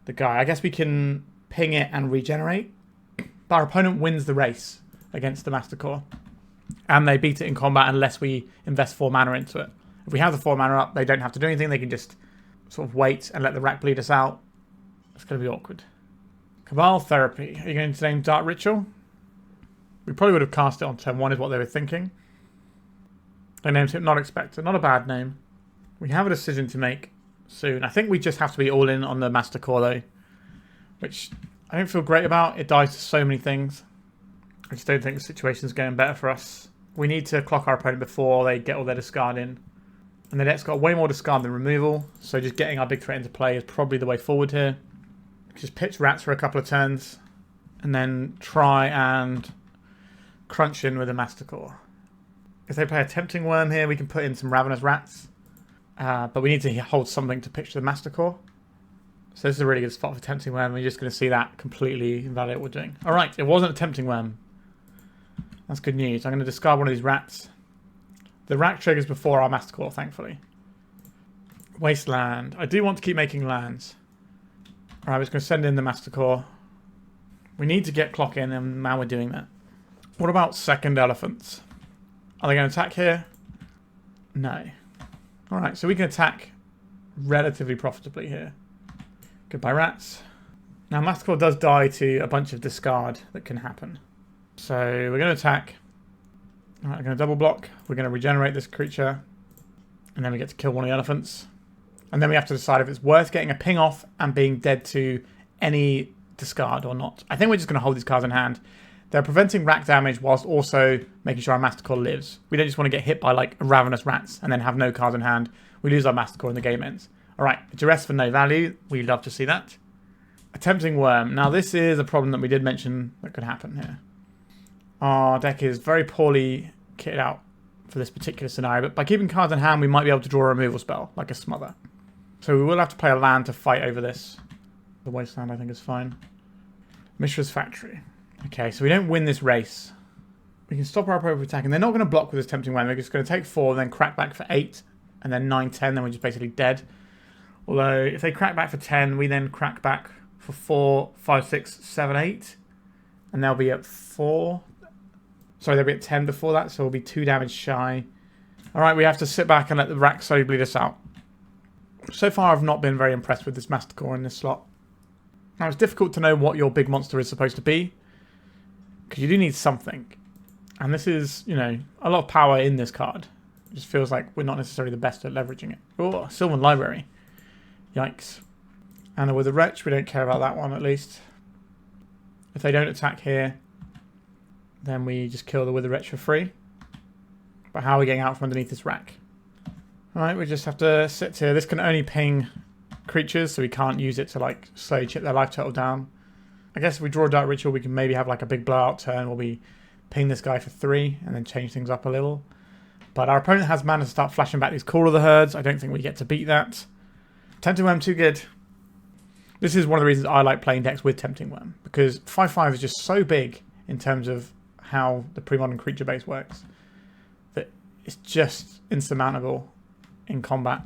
the guy. I guess we can ping it and regenerate, but our opponent wins the race against the Masticore, and they beat it in combat unless we invest 4 mana into it. If we have the 4 mana up, they don't have to do anything. They can just sort of wait and let the Rack bleed us out. It's going to be awkward. Cabal Therapy. Are you going to name Dark Ritual? We probably would have cast it on turn 1 is what they were thinking. They named Hypnotic Specter. Not a bad name. We have a decision to make soon. I think we just have to be all in on the Masticore though, which I don't feel great about. It dies to so many things. I just don't think the situation's going better for us. We need to clock our opponent before they get all their discard in. And the deck's got way more discard than removal, so just getting our big threat into play is probably the way forward here. Just pitch rats for a couple of turns, and then try and crunch in with a Masticore. If they play a Tempting Worm here, we can put in some Ravenous Rats. But we need to hold something to pitch the Masticore. So this is a really good spot for Tempting Worm. We're just going to see that completely invalidate what we're doing. Alright, it wasn't a Tempting Worm. That's good news. I'm going to discard one of these rats. The Rack triggers before our Masticore, thankfully. Wasteland. I do want to keep making lands. Alright, we're just going to send in the Masticore. We need to get clock in, and now we're doing that. What about second elephants? Are they going to attack here? No. Alright, so we can attack relatively profitably here. Goodbye, rats. Now, Masticore does die to a bunch of discard that can happen. So we're going to attack. Alright, we're going to double block. We're going to regenerate this creature. And then we get to kill one of the elephants. And then we have to decide if it's worth getting a ping off and being dead to any discard or not. I think we're just going to hold these cards in hand. They're preventing rack damage whilst also making sure our Masticore lives. We don't just want to get hit by like Ravenous Rats and then have no cards in hand. We lose our Masticore and the game ends. Alright, Duress for no value. We love to see that. A Tempting Worm. Now this is a problem that we did mention that could happen here. Our deck is very poorly kitted out for this particular scenario, but by keeping cards in hand, we might be able to draw a removal spell, like a Smother. So we will have to play a land to fight over this. The Wasteland, I think, is fine. Mishra's Factory. Okay, so we don't win this race. We can stop our opponent from attacking. They're not going to block with this Tempting Worm. They're just going to take 4, then crack back for 8, and then 9, 10, then we're just basically dead. Although, if they crack back for 10, we then crack back for 4, 5, 6, 7, 8. And they'll be at 4. Sorry, they'll be at 10 before that, so we'll be 2 damage shy. Alright, we have to sit back and let the rack slowly bleed us out. So far, I've not been very impressed with this Masticore in this slot. Now, it's difficult to know what your big monster is supposed to be, because you do need something. And this is, you know, a lot of power in this card. It just feels like we're not necessarily the best at leveraging it. Oh, Sylvan Library. Yikes. And a Withered Wretch, we don't care about that one at least. If they don't attack here, then we just kill the Withered Wretch for free. But how are we getting out from underneath this rack? Alright, we just have to sit here. This can only ping creatures, so we can't use it to like slowly chip their life total down. I guess if we draw a Dark Ritual, we can maybe have like a big blowout turn where we ping this guy for 3 and then change things up a little. But our opponent has mana to start flashing back these Call of the Herds. I don't think we get to beat that. Tempting Worm too good. This is one of the reasons I like playing decks with Tempting Worm, because 5/5 is just so big in terms of how the pre-modern creature base works that it's just insurmountable in combat.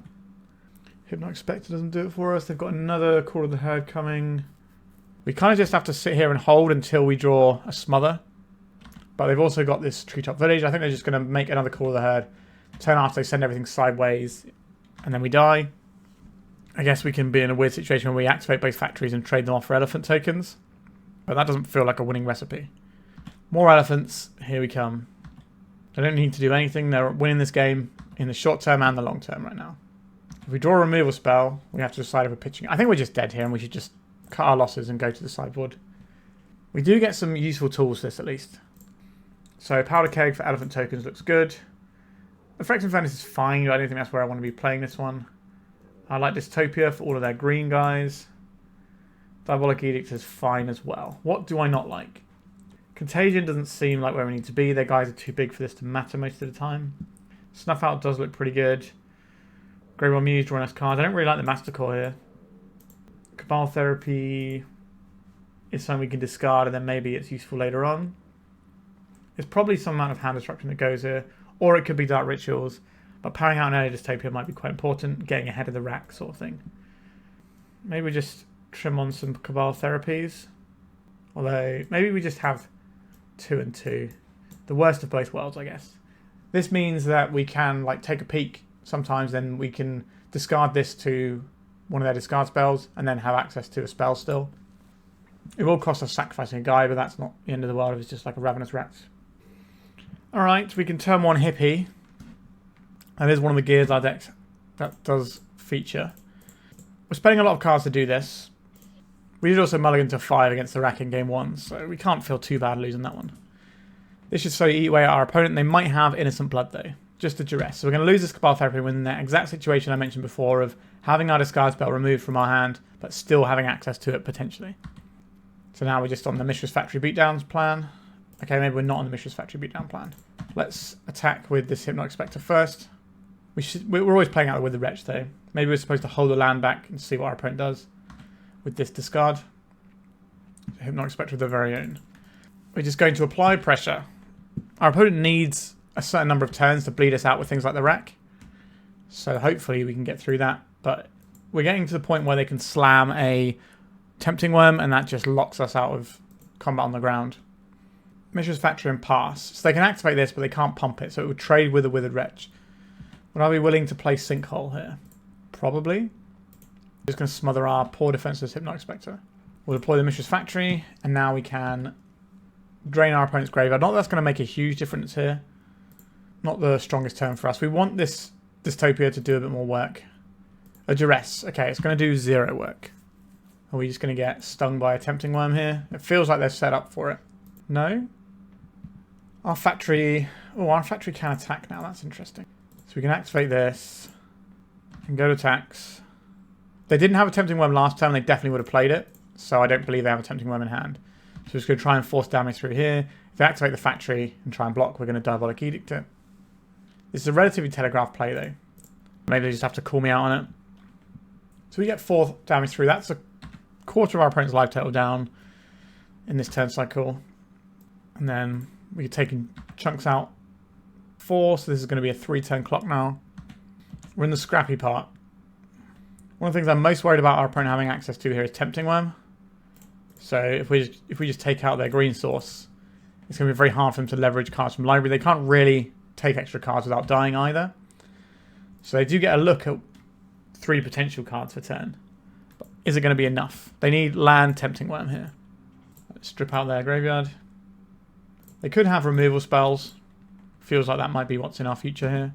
Hypnotic Specter doesn't do it for us. They've got another Call of the Herd coming. We kind of just have to sit here and hold until we draw a Smother. But they've also got this Treetop Village. I think they're just going to make another Call of the Herd. Turn after they send everything sideways. And then we die. I guess we can be in a weird situation where we activate both factories and trade them off for elephant tokens. But that doesn't feel like a winning recipe. More elephants. Here we come. They don't need to do anything. They're winning this game in the short term and the long term right now. If we draw a removal spell, we have to decide if we're pitching. I think we're just dead here and we should just cut our losses and go to the sideboard. We do get some useful tools for this at least. So Powder Keg for elephant tokens looks good. The Phyrexian Furnace is fine. I don't think that's where I want to be playing this one. I like Dystopia for all of their green guys. Diabolic Edict is fine as well. What do I not like? Contagion doesn't seem like where we need to be. Their guys are too big for this to matter most of the time. Snuff Out does look pretty good. Graveborn Muse drawing us cards. I don't really like the Masticore here. Cabal Therapy is something we can discard and then maybe it's useful later on. There's probably some amount of hand disruption that goes here. Or it could be Dark Rituals. But powering out an early Dystopia might be quite important. Getting ahead of the rack sort of thing. Maybe we just trim on some Cabal Therapies. Although, maybe we just have 2 and 2. The worst of both worlds, I guess. This means that we can like take a peek sometimes, then we can discard this to one of their discard spells and then have access to a spell still. It will cost us sacrificing a guy, but that's not the end of the world if it's just like a Ravenous Rats. Alright, we can turn 1 Hippie. That is one of the gears our deck that does feature. We're spending a lot of cards to do this. We did also mulligan to 5 against the rack in game 1, so we can't feel too bad losing that one. This should slowly eat away at our opponent. They might have Innocent Blood though, just a Duress. So we're going to lose this Cabal Therapy when in that exact situation I mentioned before of having our discard spell removed from our hand, but still having access to it potentially. So now we're just on the Mishra's Factory Beatdowns plan. Okay, maybe we're not on the Mishra's Factory Beatdown plan. Let's attack with this Hypnotic Specter first. We're always playing out with the Wretch though. Maybe we're supposed to hold the land back and see what our opponent does with this discard. Hypnotic Specter of their very own. We're just going to apply pressure. Our opponent needs a certain number of turns to bleed us out with things like the rack. So hopefully we can get through that. But we're getting to the point where they can slam a Tempting Worm and that just locks us out of combat on the ground. Mishra's Factory and pass. So they can activate this, but they can't pump it. So it would trade with a Withered Wretch. Would I be willing to play Sinkhole here? Probably. Just going to smother our poor defenseless Hypnotic Specter. We'll deploy the Mishra's Factory, and now we can drain our opponent's graveyard. Not that that's going to make a huge difference here. Not the strongest turn for us. We want this Dystopia to do a bit more work. A Duress. Okay, it's going to do 0 work. Are we just going to get stung by a Tempting Worm here? It feels like they're set up for it. No? Our factory... Oh, our factory can attack now. That's interesting. So we can activate this. And go to attacks. They didn't have a Tempting Worm last time. They definitely would have played it. So I don't believe they have a Tempting Worm in hand. So we're just going to try and force damage through here. If they activate the factory and try and block, we're going to Diabolic Edict it. This is a relatively telegraphed play though. Maybe they just have to call me out on it. So we get 4 damage through. That's a quarter of our opponent's life total down in this turn cycle. And then we're taking chunks out 4, so this is going to be a 3-turn clock now. We're in the scrappy part. One of the things I'm most worried about our opponent having access to here is Tempting Worm. So if we just take out their green source, it's going to be very hard for them to leverage cards from library. They can't really take extra cards without dying either. So they do get a look at 3 potential cards per turn. But is it going to be enough? They need land Tempting Worm here. Let's strip out their graveyard. They could have removal spells. Feels like that might be what's in our future here.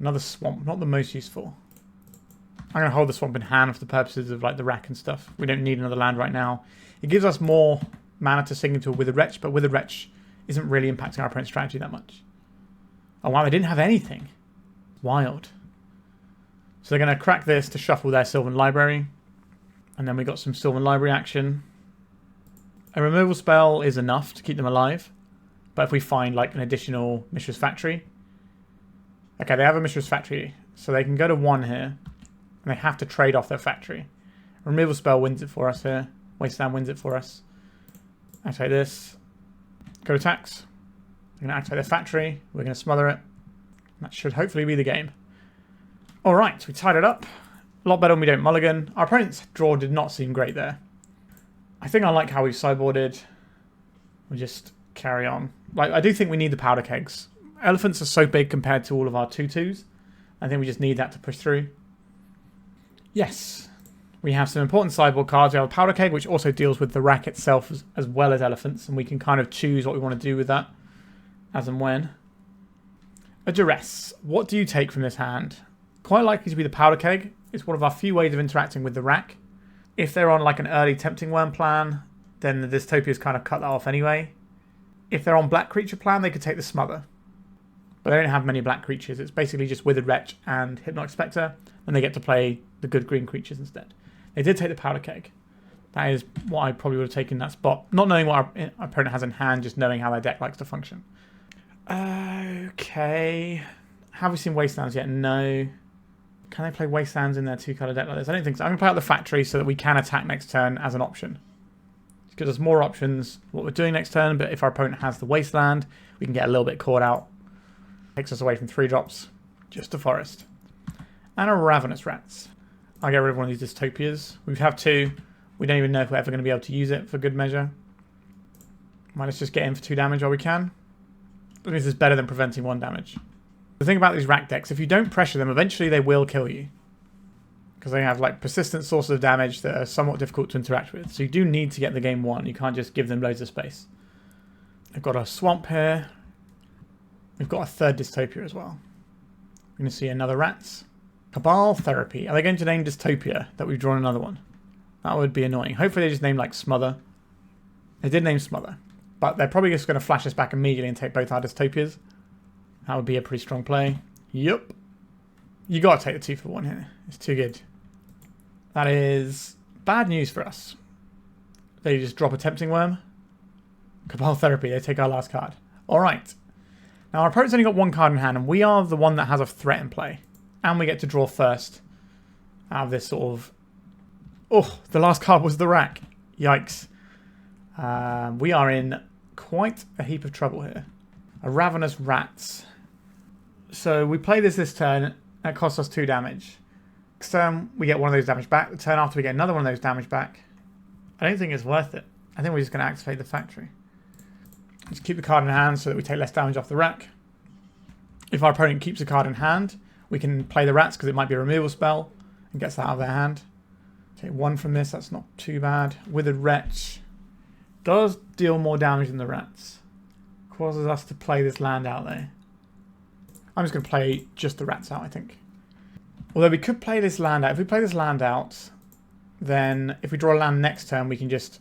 Another swamp, not the most useful. I'm going to hold the swamp in hand for the purposes of like the rack and stuff. We don't need another land right now. It gives us more mana to sink into a Withered Wretch, but Withered Wretch isn't really impacting our opponent's strategy that much. Oh wow, they didn't have anything. Wild. So they're going to crack this to shuffle their Sylvan Library. And then we got some Sylvan Library action. A removal spell is enough to keep them alive. But if we find like an additional Mishra's Factory. Okay, they have a Mishra's Factory. So they can go to 1 here. And they have to trade off their factory. Removal spell wins it for us here. Wasteland wins it for us. Activate this. Go attacks. We're going to activate their factory. We're going to smother it. That should hopefully be the game. Alright, we tied it up. A lot better when we don't mulligan. Our opponent's draw did not seem great there. I think I like how we've sideboarded. We'll just carry on. Like, I do think we need the powder kegs. Elephants are so big compared to all of our 2/2s. I think we just need that to push through. Yes, we have some important sideboard cards. We have a Powder Keg, which also deals with the rack itself as well as elephants, and we can kind of choose what we want to do with that as and when. A Duress. What do you take from this hand? Quite likely to be the Powder Keg. It's one of our few ways of interacting with the rack. If they're on like an early Tempting Worm plan, then the Dystopia's kind of cut that off anyway. If they're on Black Creature plan, they could take the Smother. But they don't have many black creatures. It's basically just Withered Wretch and Hypnotic Specter, and they get to play the good green creatures instead. They did take the Powder Keg. That is what I probably would have taken in that spot. Not knowing what our opponent has in hand, just knowing how their deck likes to function. Okay. Have we seen Wastelands yet? No. Can they play Wastelands in their 2-colour deck like this? I don't think so. I'm going to play out the factory so that we can attack next turn as an option. It gives us more options what we're doing next turn, but if our opponent has the Wasteland, we can get a little bit caught out. Takes us away from 3 drops. Just a forest. And a Ravenous Rats. I'll get rid of one of these Dystopias. We have 2. We don't even know if we're ever going to be able to use it for good measure. Might let's just get in for 2 damage while we can. That means it's better than preventing 1 damage. The thing about these rack decks, if you don't pressure them, eventually they will kill you. Because they have like persistent sources of damage that are somewhat difficult to interact with. So you do need to get the game won. You can't just give them loads of space. I've got a swamp here. We've got a 3rd Dystopia as well. We're going to see another Rats. Cabal Therapy. Are they going to name Dystopia that we've drawn another one? That would be annoying. Hopefully they just name like Smother. They did name Smother. But they're probably just going to flash us back immediately and take both our Dystopias. That would be a pretty strong play. Yup. You got to take the 2 for 1 here. It's too good. That is bad news for us. They just drop a Tempting Worm. Cabal Therapy. They take our last card. Alright. Now our opponent's only got 1 card in hand, and we are the one that has a threat in play. And we get to draw first out of this sort of... Oh, the last card was the rack. Yikes. We are in quite a heap of trouble here. A Ravenous Rats. So we play this turn. That costs us 2 damage. Next turn, we get one of those damage back. The turn after, we get another one of those damage back. I don't think it's worth it. I think we're just going to activate the factory. Just keep the card in hand so that we take less damage off the rack. If our opponent keeps a card in hand, we can play the Rats because it might be a removal spell and gets that out of their hand. Take 1 from this, that's not too bad. Withered Wretch does deal more damage than the Rats. Causes us to play this land out there. I'm just going to play just the Rats out, I think. Although we could play this land out. If we play this land out, then if we draw a land next turn, we can just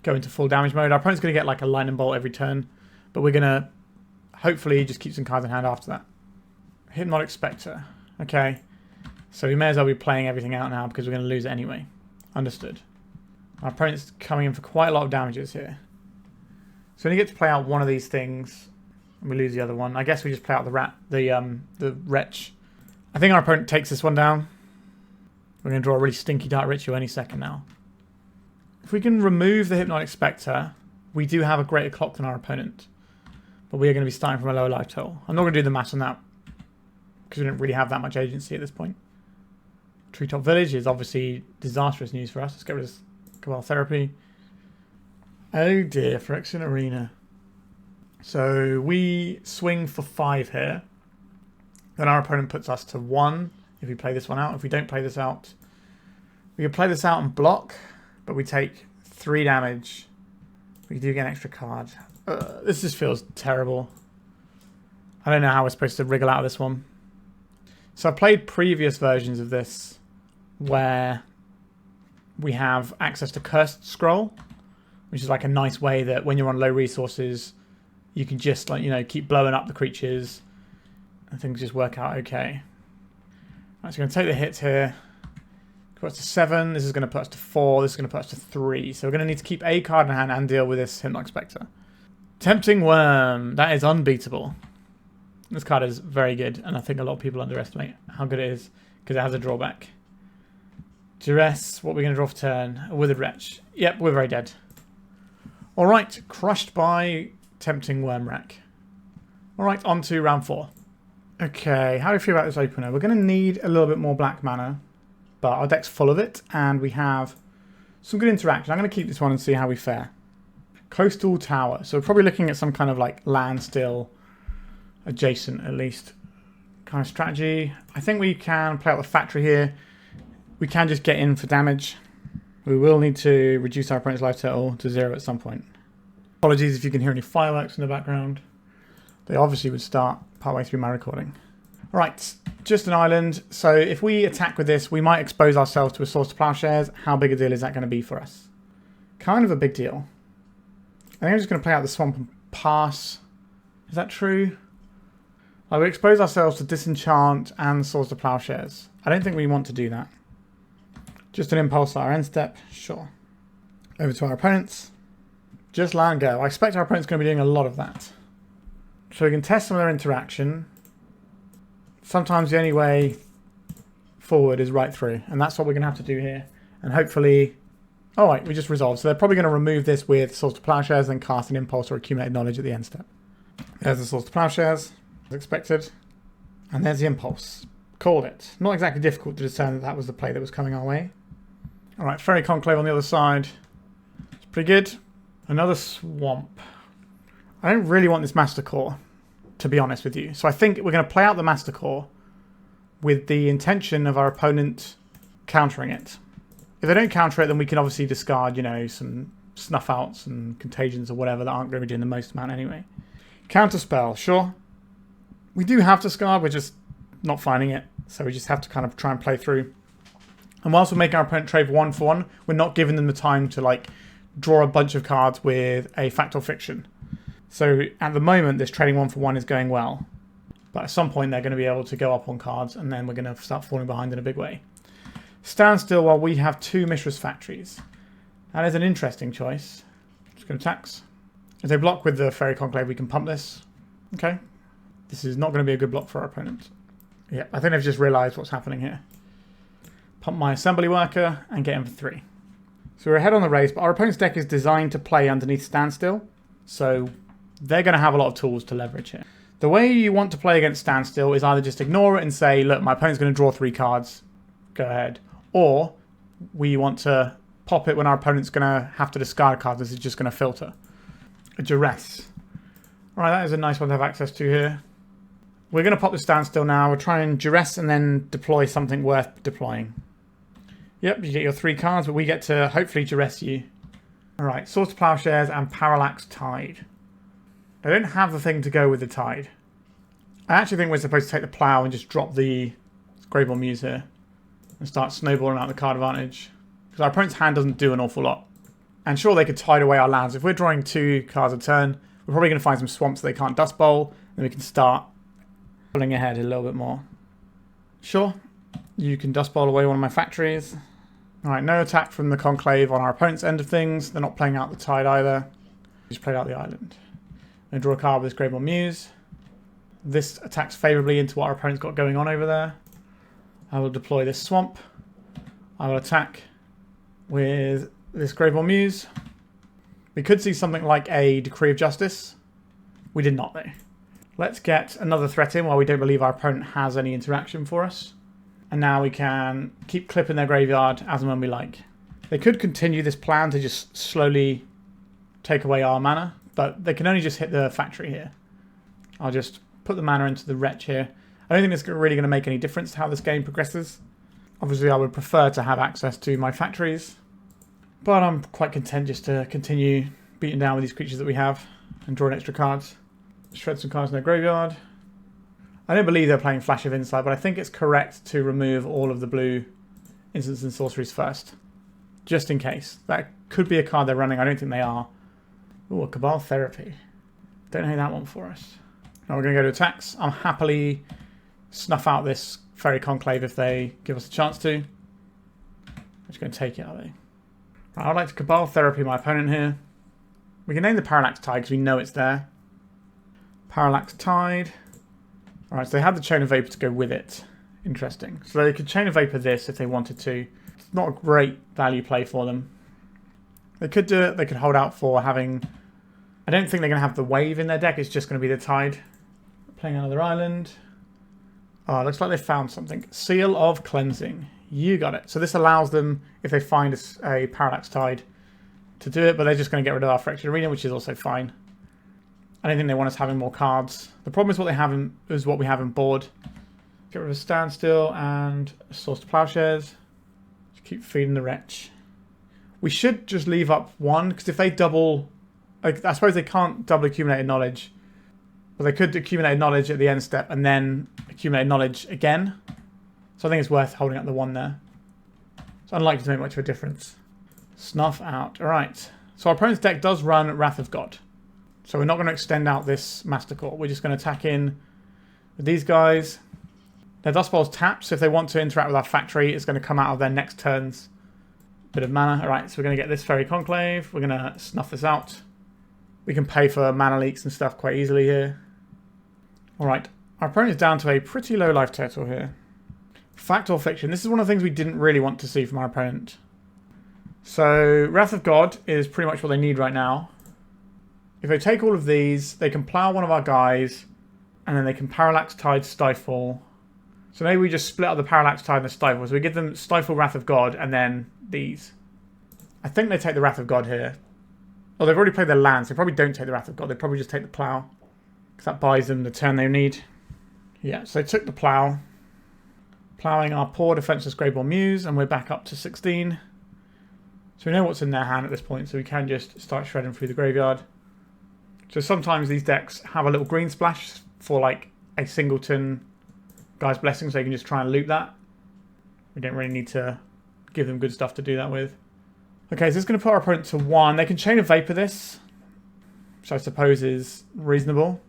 go into full damage mode. Our opponent's going to get like a lightning bolt every turn, but we're going to hopefully just keep some cards in hand after that. Hypnotic Specter. Okay. So we may as well be playing everything out now because we're going to lose it anyway. Understood. Our opponent's coming in for quite a lot of damages here. So we only get to play out one of these things. And we lose the other one. I guess we just play out the Wretch. I think our opponent takes this one down. We're going to draw a really stinky Dark Ritual any second now. If we can remove the Hypnotic Specter, we do have a greater clock than our opponent. But we are going to be starting from a lower life total. I'm not going to do the math on that because we don't really have that much agency at this point. Treetop Village is obviously disastrous news for us. Let's get rid of Cabal Therapy. Oh dear, Phyrexian Arena. So we swing for 5 here. Then our opponent puts us to 1 if we play this one out. If we don't play this out, we can play this out and block, but we take 3 damage. We do get an extra card. This just feels terrible. I don't know how we're supposed to wriggle out of this one. So I played previous versions of this where we have access to Cursed Scroll, which is like a nice way that when you're on low resources, you can just, like, you know, keep blowing up the creatures and things just work out okay. Right, so we're going to take the hits here. Put us to 7. This is going to put us to 4. This is going to put us to 3. So we're going to need to keep a card in hand and deal with this Hypnotic Specter. Tempting Worm. That is unbeatable. This card is very good, and I think a lot of people underestimate how good it is because it has a drawback. Duress. What are we going to draw for turn? A Withered Wretch. Yep, we're very dead. Alright, crushed by Tempting Worm Rack. Alright, on to round 4. Okay, how do you feel about this opener? We're going to need a little bit more black mana, but our deck's full of it, and we have some good interaction. I'm going to keep this one and see how we fare. Coastal Tower. So we're probably looking at some kind of like land still adjacent, at least, kind of strategy. I think we can play out the factory here. We can just get in for damage. We will need to reduce our opponent's life total to 0 at some point. Apologies if you can hear any fireworks in the background. They obviously would start partway through my recording. Alright, just an island. So if we attack with this, we might expose ourselves to a Swords to Plowshares. How big a deal is that going to be for us? Kind of a big deal. I think I'm just going to play out the Swamp and pass. Is that true? I would expose ourselves to Disenchant and Swords to Plowshares. I don't think we want to do that. Just an impulse at our end step. Sure. Over to our opponents. Just land go. I expect our opponent's going to be doing a lot of that. So we can test some of their interaction. Sometimes the only way forward is right through. And that's what we're going to have to do here. And hopefully... Oh, wait, we just resolved. So they're probably going to remove this with Swords to Plowshares and cast an impulse or accumulated knowledge at the end step. There's the Swords to Plowshares, as expected. And there's the impulse. Called it. Not exactly difficult to discern that that was the play that was coming our way. Alright, Fairy Conclave on the other side. It's pretty good. Another Swamp. I don't really want this Masticore, to be honest with you. So I think we're going to play out the Masticore with the intention of our opponent countering it. If they don't counter it, then we can obviously discard, you know, some Snuff Outs and Contagions or whatever that aren't going to be doing the most amount anyway. Counterspell, sure. We do have discard, we're just not finding it. So we just have to kind of try and play through. And whilst we're making our opponent trade 1 for 1, we're not giving them the time to, like, draw a bunch of cards with a Fact or Fiction. So at the moment, this trading 1 for 1 is going well. But at some point, they're going to be able to go up on cards, and then we're going to start falling behind in a big way. Stand still while we have 2 Mishra's Factories. That is an interesting choice. Just going to tax. If they block with the Fairy Conclave, we can pump this. Okay. This is not going to be a good block for our opponent. Yeah, I think they've just realised what's happening here. Pump my Assembly Worker and get in for 3. So we're ahead on the race, but our opponent's deck is designed to play underneath Standstill. So they're going to have a lot of tools to leverage here. The way you want to play against Standstill is either just ignore it and say, look, my opponent's going to draw 3 cards. Go ahead. Or we want to pop it when our opponent's going to have to discard cards. This is just going to filter. A Duress. Alright, that is a nice one to have access to here. We're going to pop the Standstill now. We'll try and Duress and then deploy something worth deploying. Yep, you get your 3 cards, but we get to hopefully Duress you. Alright, Swords to Plowshares and Parallax Tide. I don't have the thing to go with the Tide. I actually think we're supposed to take the Plow and just drop the Graveborn Muse here. And start snowballing out the card advantage. Because our opponent's hand doesn't do an awful lot. And sure, they could tide away our lands. If we're drawing 2 cards a turn, we're probably going to find some swamps they can't Dust Bowl. Then we can start pulling ahead a little bit more. Sure, you can Dust Bowl away one of my factories. Alright, no attack from the Conclave on our opponent's end of things. They're not playing out the Tide either. Just played out the island. I'm going to draw a card with this Graveborn Muse. This attacks favourably into what our opponent's got going on over there. I will deploy this Swamp. I will attack with this Graveborn Muse. We could see something like a Decree of Justice. We did not, though. Let's get another threat in while we don't believe our opponent has any interaction for us. And now we can keep clipping their graveyard as and when we like. They could continue this plan to just slowly take away our mana, but they can only just hit the factory here. I'll just put the mana into the Wretch here. I don't think it's really going to make any difference to how this game progresses. Obviously, I would prefer to have access to my factories, but I'm quite content just to continue beating down with these creatures that we have and drawing extra cards. Shred some cards in their graveyard. I don't believe they're playing Flash of Insight, but I think it's correct to remove all of the blue instants and sorceries first. Just in case. That could be a card they're running. I don't think they are. Ooh, a Cabal Therapy. Don't know that one for us. Now we're going to go to attacks. I'll happily snuff out this Fairy Conclave if they give us a chance to. I'm just going to take it, are they? Right, I'd like to Cabal Therapy my opponent here. We can name the Parallax Tide because we know it's there. Parallax Tide. Alright, so they have the Chain of Vapor to go with it. Interesting. So they could Chain of Vapor this if they wanted to. It's not a great value play for them. They could do it. They could hold out for having... I don't think they're going to have the Wave in their deck. It's just going to be the Tide. Playing another island. Oh, it looks like they found something. Seal of Cleansing. You got it. So this allows them, if they find a Parallax Tide, to do it, but they're just going to get rid of our Phyrexian Arena, which is also fine. I don't think they want us having more cards. The problem is what we have in board. Get rid of a Standstill and Source to Plowshares. Just keep feeding the Wretch. We should just leave up one, because if they double... I suppose they can't double Accumulated Knowledge. But they could Accumulate Knowledge at the end step and then Accumulate Knowledge again. So I think it's worth holding up the one there. It's unlikely to make much of a difference. Snuff Out. Alright. So our opponent's deck does run Wrath of God. So we're not going to extend out this Masticore. We're just going to attack in with these guys. Their Dust Bowl's tapped, so if they want to interact with our factory, it's going to come out of their next turn's bit of mana. Alright, so we're going to get this Fairy Conclave. We're going to snuff this out. We can pay for mana leaks and stuff quite easily here. Alright, our opponent is down to a pretty low life total here. Fact or fiction? This is one of the things we didn't really want to see from our opponent. So, Wrath of God is pretty much what they need right now. If they take all of these, they can plow one of our guys, and then they can Parallax Tide Stifle. So maybe we just split up the Parallax Tide and the Stifle. So we give them Stifle Wrath of God, and then these. I think they take the Wrath of God here. Oh, they've already played their lands. They probably don't take the Wrath of God. They probably just take the plow, because that buys them the turn they need. Yeah, so they took the plow. Plowing our poor defenseless Graveborn Muse, and we're back up to 16. So we know what's in their hand at this point, so we can just start shredding through the graveyard. So sometimes these decks have a little green splash for like a singleton Guy's Blessing, so you can just try and loot that. We don't really need to give them good stuff to do that with. Okay, so this is going to put our opponent to 1. They can Chain of Vapor this, which I suppose is reasonable.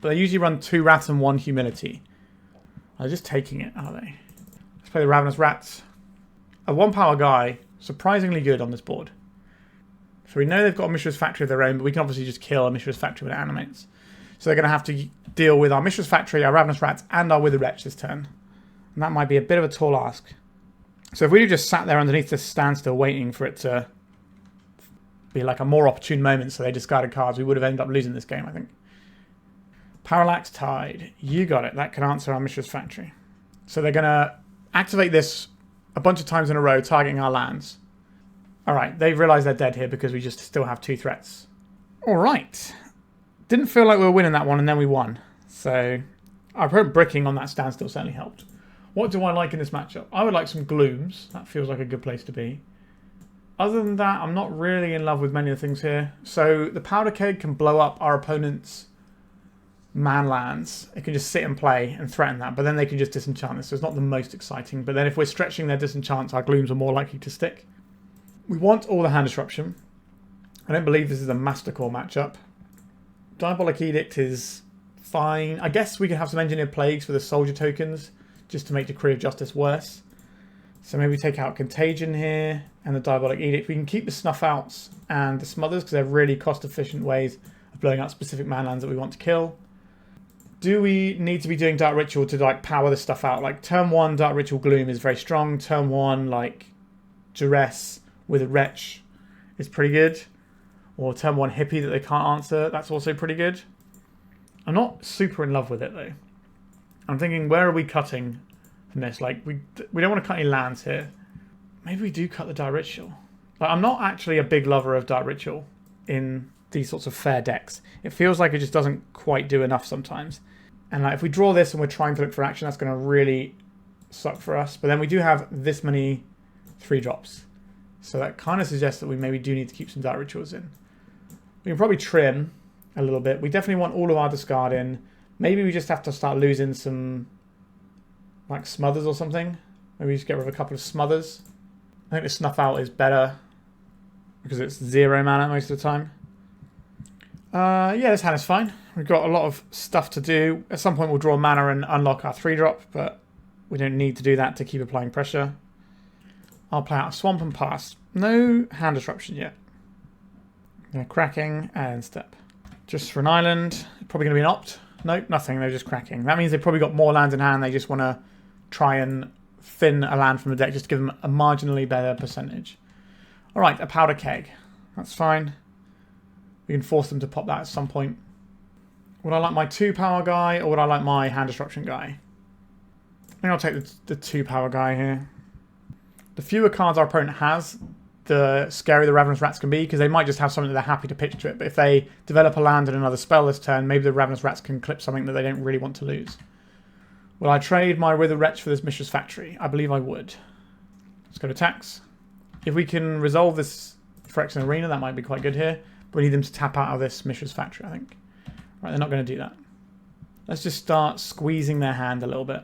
But they usually run 2 Wraths and 1 Humility. They're just taking it, are they? Let's play the Ravenous Rats. A 1-power guy, surprisingly good on this board. So we know they've got a Mishra's Factory of their own, but we can obviously just kill a Mishra's Factory when it animates. So they're going to have to deal with our Mishra's Factory, our Ravenous Rats, and our Withered Wretch this turn. And that might be a bit of a tall ask. So if we just sat there underneath this standstill waiting for it to be like a more opportune moment so they discarded cards, we would have ended up losing this game, I think. Parallax Tide. You got it. That can answer our Mishra's Factory. So they're going to activate this a bunch of times in a row, targeting our lands. Alright, they've realised they're dead here because we just still have 2 threats. Alright. Didn't feel like we were winning that one, and then we won. So, our opponent bricking on that standstill certainly helped. What do I like in this matchup? I would like some Glooms. That feels like a good place to be. Other than that, I'm not really in love with many of the things here. So, the Powder Keg can blow up our opponent's man lands. It can just sit and play and threaten that, but then they can just disenchant this, so it's not the most exciting. But then if we're stretching their disenchants, our Glooms are more likely to stick. We want all the hand disruption. I don't believe this is a Masticore matchup. Diabolic Edict is fine. I guess we could have some Engineered Plagues for the soldier tokens, just to make Decree of Justice worse. So maybe take out Contagion here and the Diabolic Edict. We can keep the Snuff Outs and the Smothers because they're really cost-efficient ways blowing out specific mana lands that we want to kill. Do we need to be doing Dark Ritual to like power this stuff out? Like turn 1 Dark Ritual Gloom is very strong. Turn 1 like Duress with a Wretch is pretty good. Or turn 1 Hippie that they can't answer, that's also pretty good. I'm not super in love with it though. I'm thinking, where are we cutting from this? Like we don't want to cut any lands here. Maybe we do cut the Dark Ritual. Like, I'm not actually a big lover of Dark Ritual in these sorts of fair decks. It feels like it just doesn't quite do enough sometimes. And like if we draw this and we're trying to look for action, that's going to really suck for us. But then we do have this many 3-drops. So that kind of suggests that we maybe do need to keep some Dark Rituals in. We can probably trim a little bit. We definitely want all of our discard in. Maybe we just have to start losing some like Smothers or something. Maybe just get rid of a couple of Smothers. I think the Snuff Out is better because it's 0 mana most of the time. Yeah, this hand is fine. We've got a lot of stuff to do. At some point we'll draw mana and unlock our 3-drop, but we don't need to do that to keep applying pressure. I'll play out a Swamp and pass. No hand disruption yet. Yeah, cracking and step. Just for an island. Probably going to be an opt. Nope, nothing. They're just cracking. That means they've probably got more lands in hand. They just want to try and thin a land from the deck just to give them a marginally better percentage. Alright, a Powder Keg. That's fine. We can force them to pop that at some point. Would I like my 2-power guy or would I like my hand disruption guy? I think I'll take the 2-power guy here. The fewer cards our opponent has, the scarier the Ravenous Rats can be, because they might just have something that they're happy to pitch to it. But if they develop a land and another spell this turn, maybe the Ravenous Rats can clip something that they don't really want to lose. Will I trade my Withered Wretch for this Mishra's Factory? I believe I would. Let's go to tax. If we can resolve this Phyrexian Arena, that might be quite good here. But we need them to tap out of this Mishra's Factory, I think. Right, they're not going to do that. Let's just start squeezing their hand a little bit.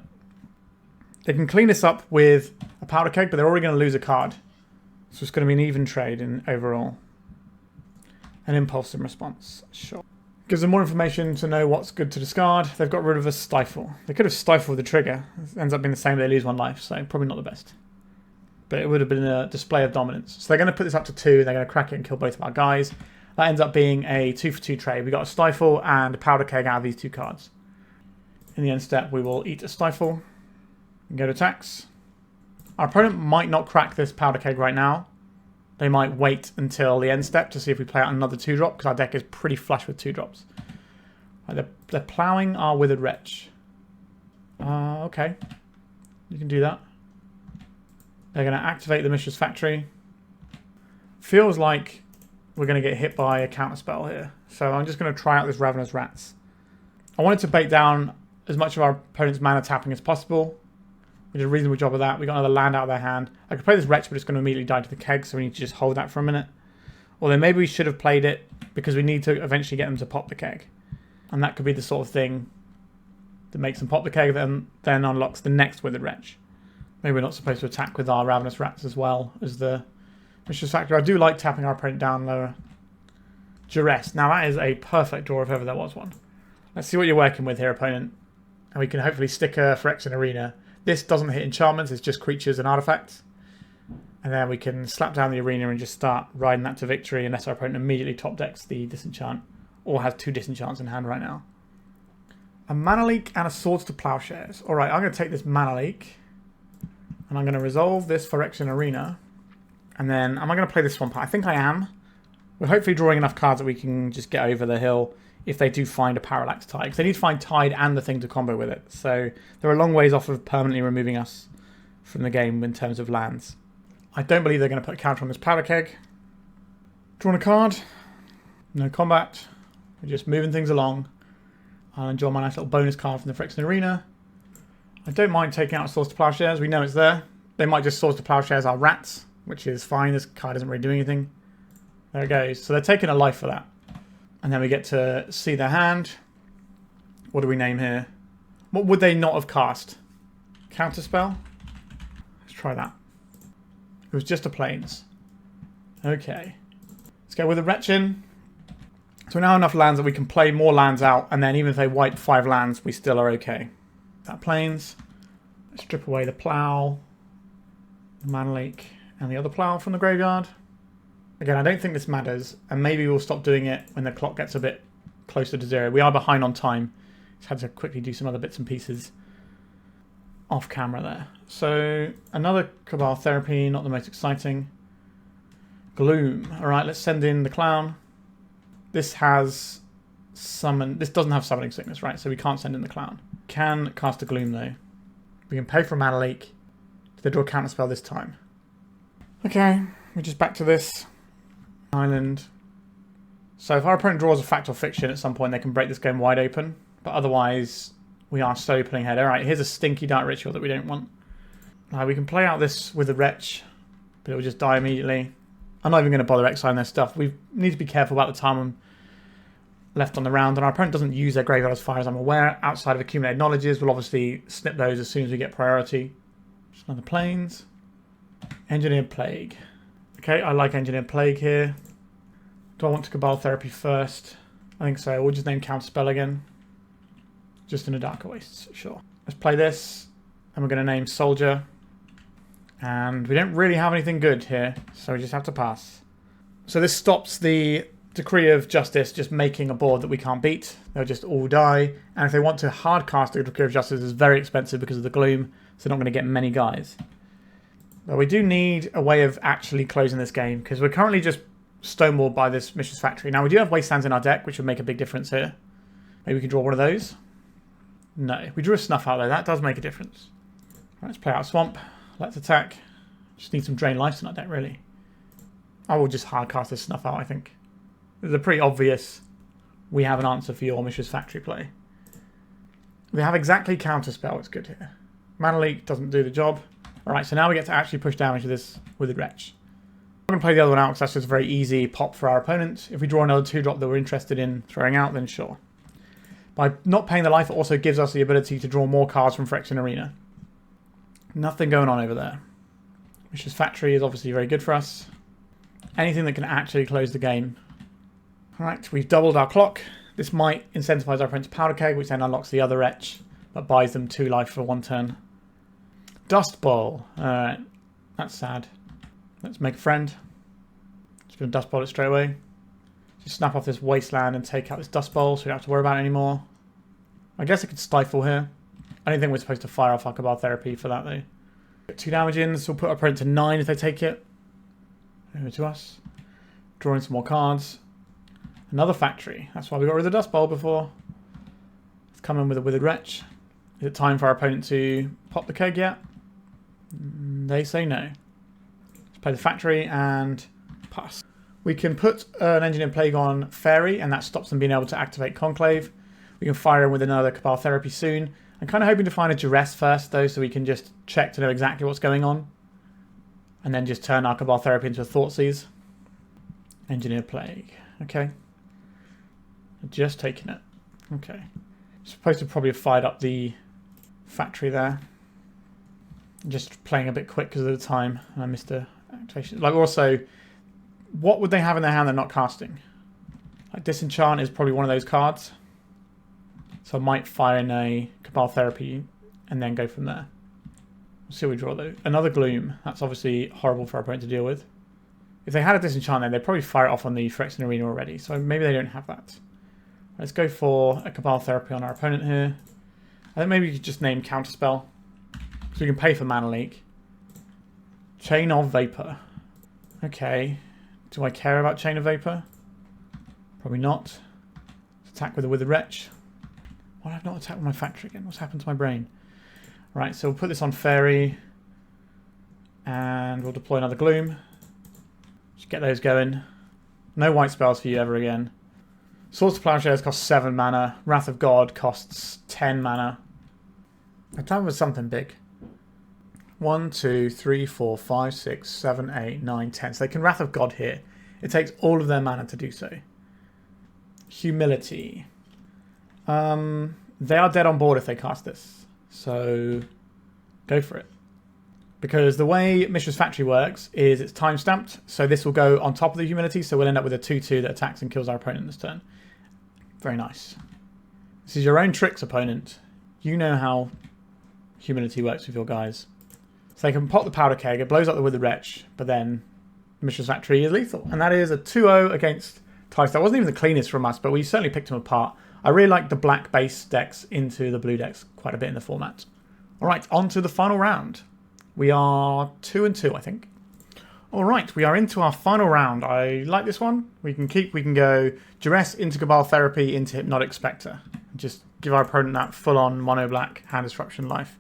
They can clean this up with a Powder Keg, but they're already going to lose a card. So it's going to be an even trade in overall. An impulse in response. Sure. Gives them more information to know what's good to discard. They've got rid of a Stifle. They could have Stifled the trigger. It ends up being the same, but they lose 1 life, so probably not the best. But it would have been a display of dominance. So they're going to put this up to 2. They're going to crack it and kill both of our guys. That ends up being a 2-for-2 trade. We got a Stifle and a Powder Keg out of these 2 cards. In the end step, we will eat a Stifle and go to tax. Our opponent might not crack this Powder Keg right now. They might wait until the end step to see if we play out another 2-drop, because our deck is pretty flush with 2-drops. Right, they're ploughing our Withered Wretch. Okay. You can do that. They're going to activate the Mishra's Factory. Feels like we're going to get hit by a counterspell here. So I'm just going to try out this Ravenous Rats. I wanted to bait down as much of our opponent's mana tapping as possible. We did a reasonable job of that. We got another land out of their hand. I could play this Wretch, but it's going to immediately die to the Keg, so we need to just hold that for a minute. Although maybe we should have played it, because we need to eventually get them to pop the Keg. And that could be the sort of thing that makes them pop the Keg, then unlocks the next Withered Wretch. Maybe we're not supposed to attack with our Ravenous Rats as well as the Mishra's Factory. I do like tapping our opponent down lower. Duress. Now that is a perfect draw if ever there was one. Let's see what you're working with here, opponent. And we can hopefully stick a Phyrexian Arena. This doesn't hit enchantments, it's just creatures and artifacts. And then we can slap down the arena and just start riding that to victory unless our opponent immediately top decks the disenchant. Or has 2 disenchants in hand right now. A Mana Leak and a Swords to Plowshares. Alright, I'm going to take this Mana Leak. And I'm going to resolve this Phyrexian Arena. And then, am I going to play this Swamp? I think I am. We're hopefully drawing enough cards that we can just get over the hill if they do find a Parallax Tide. Because they need to find Tide and the thing to combo with it. So they're a long ways off of permanently removing us from the game in terms of lands. I don't believe they're going to put a counter on this Powder Keg. Drawn a card. No combat. We're just moving things along. I'll enjoy my nice little bonus card from the Phyrexian Arena. I don't mind taking out Swords to Plowshares. We know it's there. They might just Swords to Plowshares our rats, which is fine. This card doesn't really do anything. There it goes. So they're taking a life for that. And then we get to see their hand. What do we name here? What would they not have cast? Counterspell? Let's try that. It was just a plains. Okay. Let's go with a Wretch in. So we now have enough lands that we can play more lands out, and then even if they wipe 5 lands, we still are okay. That plains. Let's strip away the plough, the Mana Leak, and the other plough from the graveyard. Again, I don't think this matters, and maybe we'll stop doing it when the clock gets a bit closer to 0. We are behind on time. Just had to quickly do some other bits and pieces off camera there. So another Cabal Therapy, not the most exciting. Gloom. Alright, let's send in the Clown. This has summon. This doesn't have summoning sickness, right? So we can't send in the Clown. Can cast a Gloom though. We can pay for a mana leak. Did they draw a counterspell this time? Okay, we're just back to this. Island. So if our opponent draws a fact or fiction at some point, they can break this game wide open. But otherwise, we are slowly pulling ahead. Alright, here's a stinky Dark Ritual that we don't want. We can play out this with a Wretch, but it will just die immediately. I'm not even going to bother exiling their stuff. We need to be careful about the time left on the round. And our opponent doesn't use their graveyard as far as I'm aware. Outside of accumulated knowledges, we'll obviously snip those as soon as we get priority. Just another Plains. Engineered Plague. Okay, I like Engineered Plague here. Do I want to Cabal Therapy first? I think so. We'll just name Counterspell again. Just in a Darker Wastes, sure. Let's play this. And we're going to name Soldier. And we don't really have anything good here, so we just have to pass. So this stops the Decree of Justice just making a board that we can't beat. They'll just all die. And if they want to hard cast the Decree of Justice, it's very expensive because of the Gloom, so they're not going to get many guys. But we do need a way of actually closing this game, because we're currently just stonewalled by this Mishra's Factory. Now we do have Wastelands in our deck, which would make a big difference here. Maybe we can draw one of those. No, we drew a Snuff Out though. That does make a difference. Right, let's play out Swamp. Let's attack. Just need some drain life in our deck, really. I will just hard cast this Snuff Out, I think. It's a pretty obvious we have an answer for your Mishra's Factory play. We have exactly Counterspell. It's good here. Mana Leak doesn't do the job. Alright, so now we get to actually push damage to this Withered Wretch. I'm going to play the other one out because that's just a very easy pop for our opponent. If we draw another 2-drop that we're interested in throwing out, then sure. By not paying the life, it also gives us the ability to draw more cards from Phyrexian Arena. Nothing going on over there. Mishra's Factory is obviously very good for us. Anything that can actually close the game. Alright, we've doubled our clock. This might incentivize our opponent to Powder Keg, which then unlocks the other Wretch, but buys them 2 life for 1 turn. Dust Bowl. Alright, that's sad. Let's make a friend. Just going to Dust Bowl it straight away. Just snap off this Wasteland and take out this Dust Bowl so we don't have to worry about it anymore. I guess I could Stifle here. I don't think we're supposed to fire off our Cabal Therapy for that though. Get 2 damage in, so we'll put our opponent to 9 if they take it. Over to us. Drawing some more cards. Another Factory. That's why we got rid of the Dust Bowl before. Let's come in with a Withered Wretch. Is it time for our opponent to pop the keg yet? They say no. Let's play the Factory and pass. We can put an Engineered Plague on Fairy, and that stops them being able to activate Conclave. We can fire in with another Cabal Therapy soon. I'm kind of hoping to find a Duress first, though, so we can just check to know exactly what's going on. And then just turn our Cabal Therapy into a Thoughtseize. Engineered Plague. Okay. Just taking it. Okay. Supposed to probably have fired up the Factory there. Just playing a bit quick because of the time. I missed the activation. Like, also, what would they have in their hand they're not casting? Like, Disenchant is probably one of those cards. So I might fire in a Cabal Therapy and then go from there. We'll see what we draw though. Another Gloom. That's obviously horrible for our opponent to deal with. If they had a Disenchant then, they'd probably fire it off on the Phyrexian Arena already. So maybe they don't have that. Let's go for a Cabal Therapy on our opponent here. I think maybe we could just name Counterspell. So we can pay for Mana Leak. Chain of Vapor. Okay. Do I care about Chain of Vapor? Probably not. Let's attack with a Withered Wretch. Why did I not attack with my Factory again? What's happened to my brain? Right, so we'll put this on Fairy. And we'll deploy another Gloom. Just get those going. No white spells for you ever again. Swords to Plowshares costs 7 mana. Wrath of God costs 10 mana. I thought it was something big. 1, 2, 3, 4, 5, 6, 7, 8, 9, 10. So they can Wrath of God here. It takes all of their mana to do so. Humility. They are dead on board if they cast this. So go for it. Because the way Mishra's Factory works is it's time stamped. So this will go on top of the Humility. So we'll end up with a 2-2 that attacks and kills our opponent this turn. Very nice. This is your own tricks, opponent. You know how Humility works with your guys. So they can pop the Powder Keg. It blows up the Withered Wretch. But then Mishra's Factory is lethal. And that is a 2-0 against That wasn't even the cleanest from us, but we certainly picked them apart. I really like the black base decks into the blue decks quite a bit in the format. All right, on to the final round. We are 2-2, I think. All right, we are into our final round. I like this one. We can go Duress into Cabal Therapy into Hypnotic Specter. Just give our opponent that full-on mono-black hand disruption life.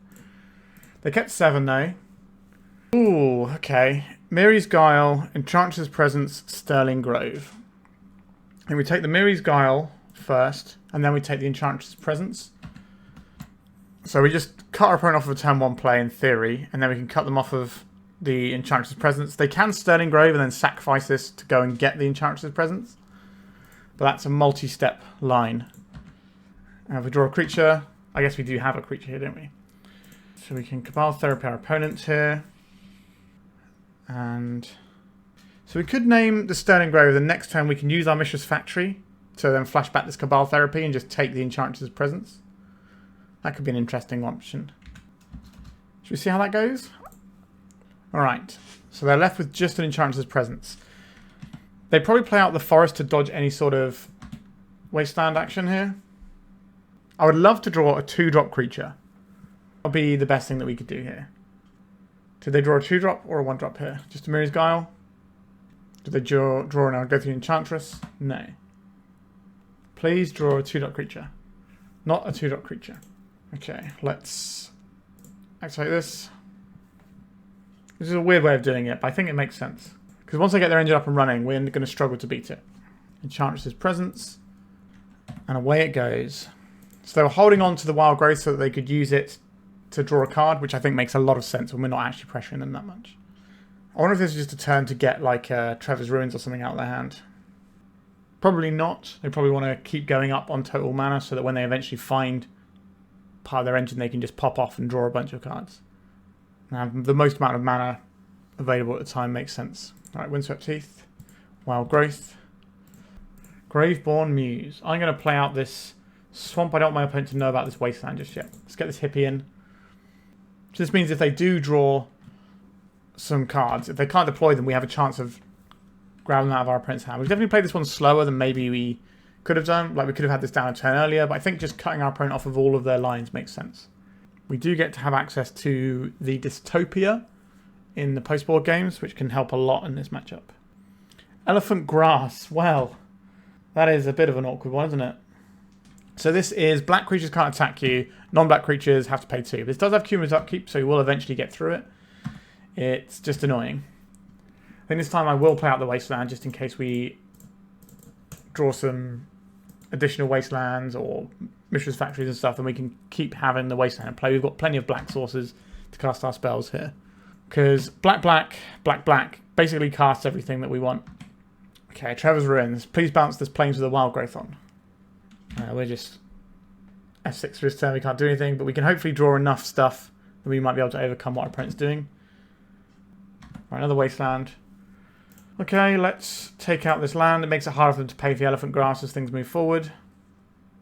They kept 7 though. Ooh, okay. Miri's Guile, Enchantress's Presence, Sterling Grove. And we take the Miri's Guile first, and then we take the Enchantress's Presence. So we just cut our opponent off of a turn 1 play in theory, and then we can cut them off of the Enchantress's Presence. They can Sterling Grove and then sacrifice this to go and get the Enchantress's Presence. But that's a multi-step line. And if we draw a creature, I guess we do have a creature here, don't we? So we can Cabal Therapy our opponent here. And so we could name the Sterling Grove. The next turn we can use our Mishra's Factory to then flash back this Cabal Therapy and just take the Enchantress's Presence. That could be an interesting option. Should we see how that goes? Alright, so they're left with just an Enchantress's Presence. They probably play out the forest to dodge any sort of Wasteland action here. I would love to draw a 2-drop creature. That would be the best thing that we could do here. Did they draw a 2-drop or a 1-drop here? Just a Miri's Guile? Did they draw an go through Enchantress? No. Please draw a 2-drop creature. Not a 2-drop creature. Okay, let's activate this. This is a weird way of doing it, but I think it makes sense. Because once they get their engine up and running, we're going to struggle to beat it. Enchantress's Presence. And away it goes. So they were holding on to the Wild Growth so that they could use it to draw a card, which I think makes a lot of sense when we're not actually pressuring them that much. I wonder if this is just a turn to get like Trevor's Ruins or something out of their hand. Probably not. They probably want to keep going up on total mana so that when they eventually find part of their engine, they can just pop off and draw a bunch of cards. Now, the most amount of mana available at the time makes sense. Alright, Windswept Heath, Wild Growth, Graveborn Muse. I'm going to play out this Swamp. I don't want my opponent to know about this Wasteland just yet. Let's get this hippie in. So this means if they do draw some cards, if they can't deploy them, we have a chance of grabbing them out of our opponent's hand. We've definitely played this one slower than maybe we could have done. Like we could have had this down a turn earlier, but I think just cutting our opponent off of all of their lines makes sense. We do get to have access to the Dystopia in the post-board games, which can help a lot in this matchup. Elephant Grass. Well, that is a bit of an awkward one, isn't it? So this is black creatures can't attack you. Non-black creatures have to pay 2. This does have cumulative upkeep, so you will eventually get through it. It's just annoying. I think this time I will play out the Wasteland just in case we draw some additional Wastelands or Mishra's Factories and stuff, and we can keep having the Wasteland in play. We've got plenty of black sources to cast our spells here. Because black basically casts everything that we want. Okay, Trevor's Ruins. Please bounce this Plains with a Wild Growth on. We're just F6 for this turn. We can't do anything, but we can hopefully draw enough stuff that we might be able to overcome what our opponent's doing. Right, another Wasteland. Okay, let's take out this land. It makes it harder for them to pay for the Elephant Grass as things move forward.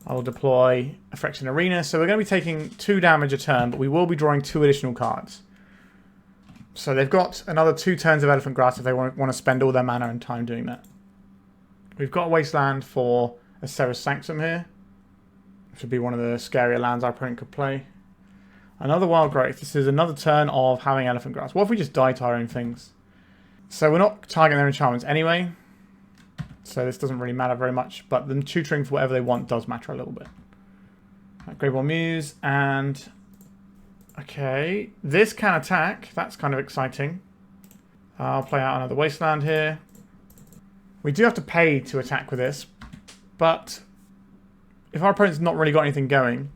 I will deploy a Phyrexian Arena. So we're going to be taking 2 damage a turn, but we will be drawing 2 additional cards. So they've got another 2 turns of Elephant Grass if they want to spend all their mana and time doing that. We've got a Wasteland for a Serra's Sanctum here. Should be one of the scarier lands our opponent could play. Another Wild Growth. This is another turn of having Elephant Grass. What if we just die to our own things? So we're not targeting their enchantments anyway. So this doesn't really matter very much. But them tutoring for whatever they want does matter a little bit. Right, Graveborn Muse and... Okay, this can attack. That's kind of exciting. I'll play out another Wasteland here. We do have to pay to attack with this. But if our opponent's not really got anything going,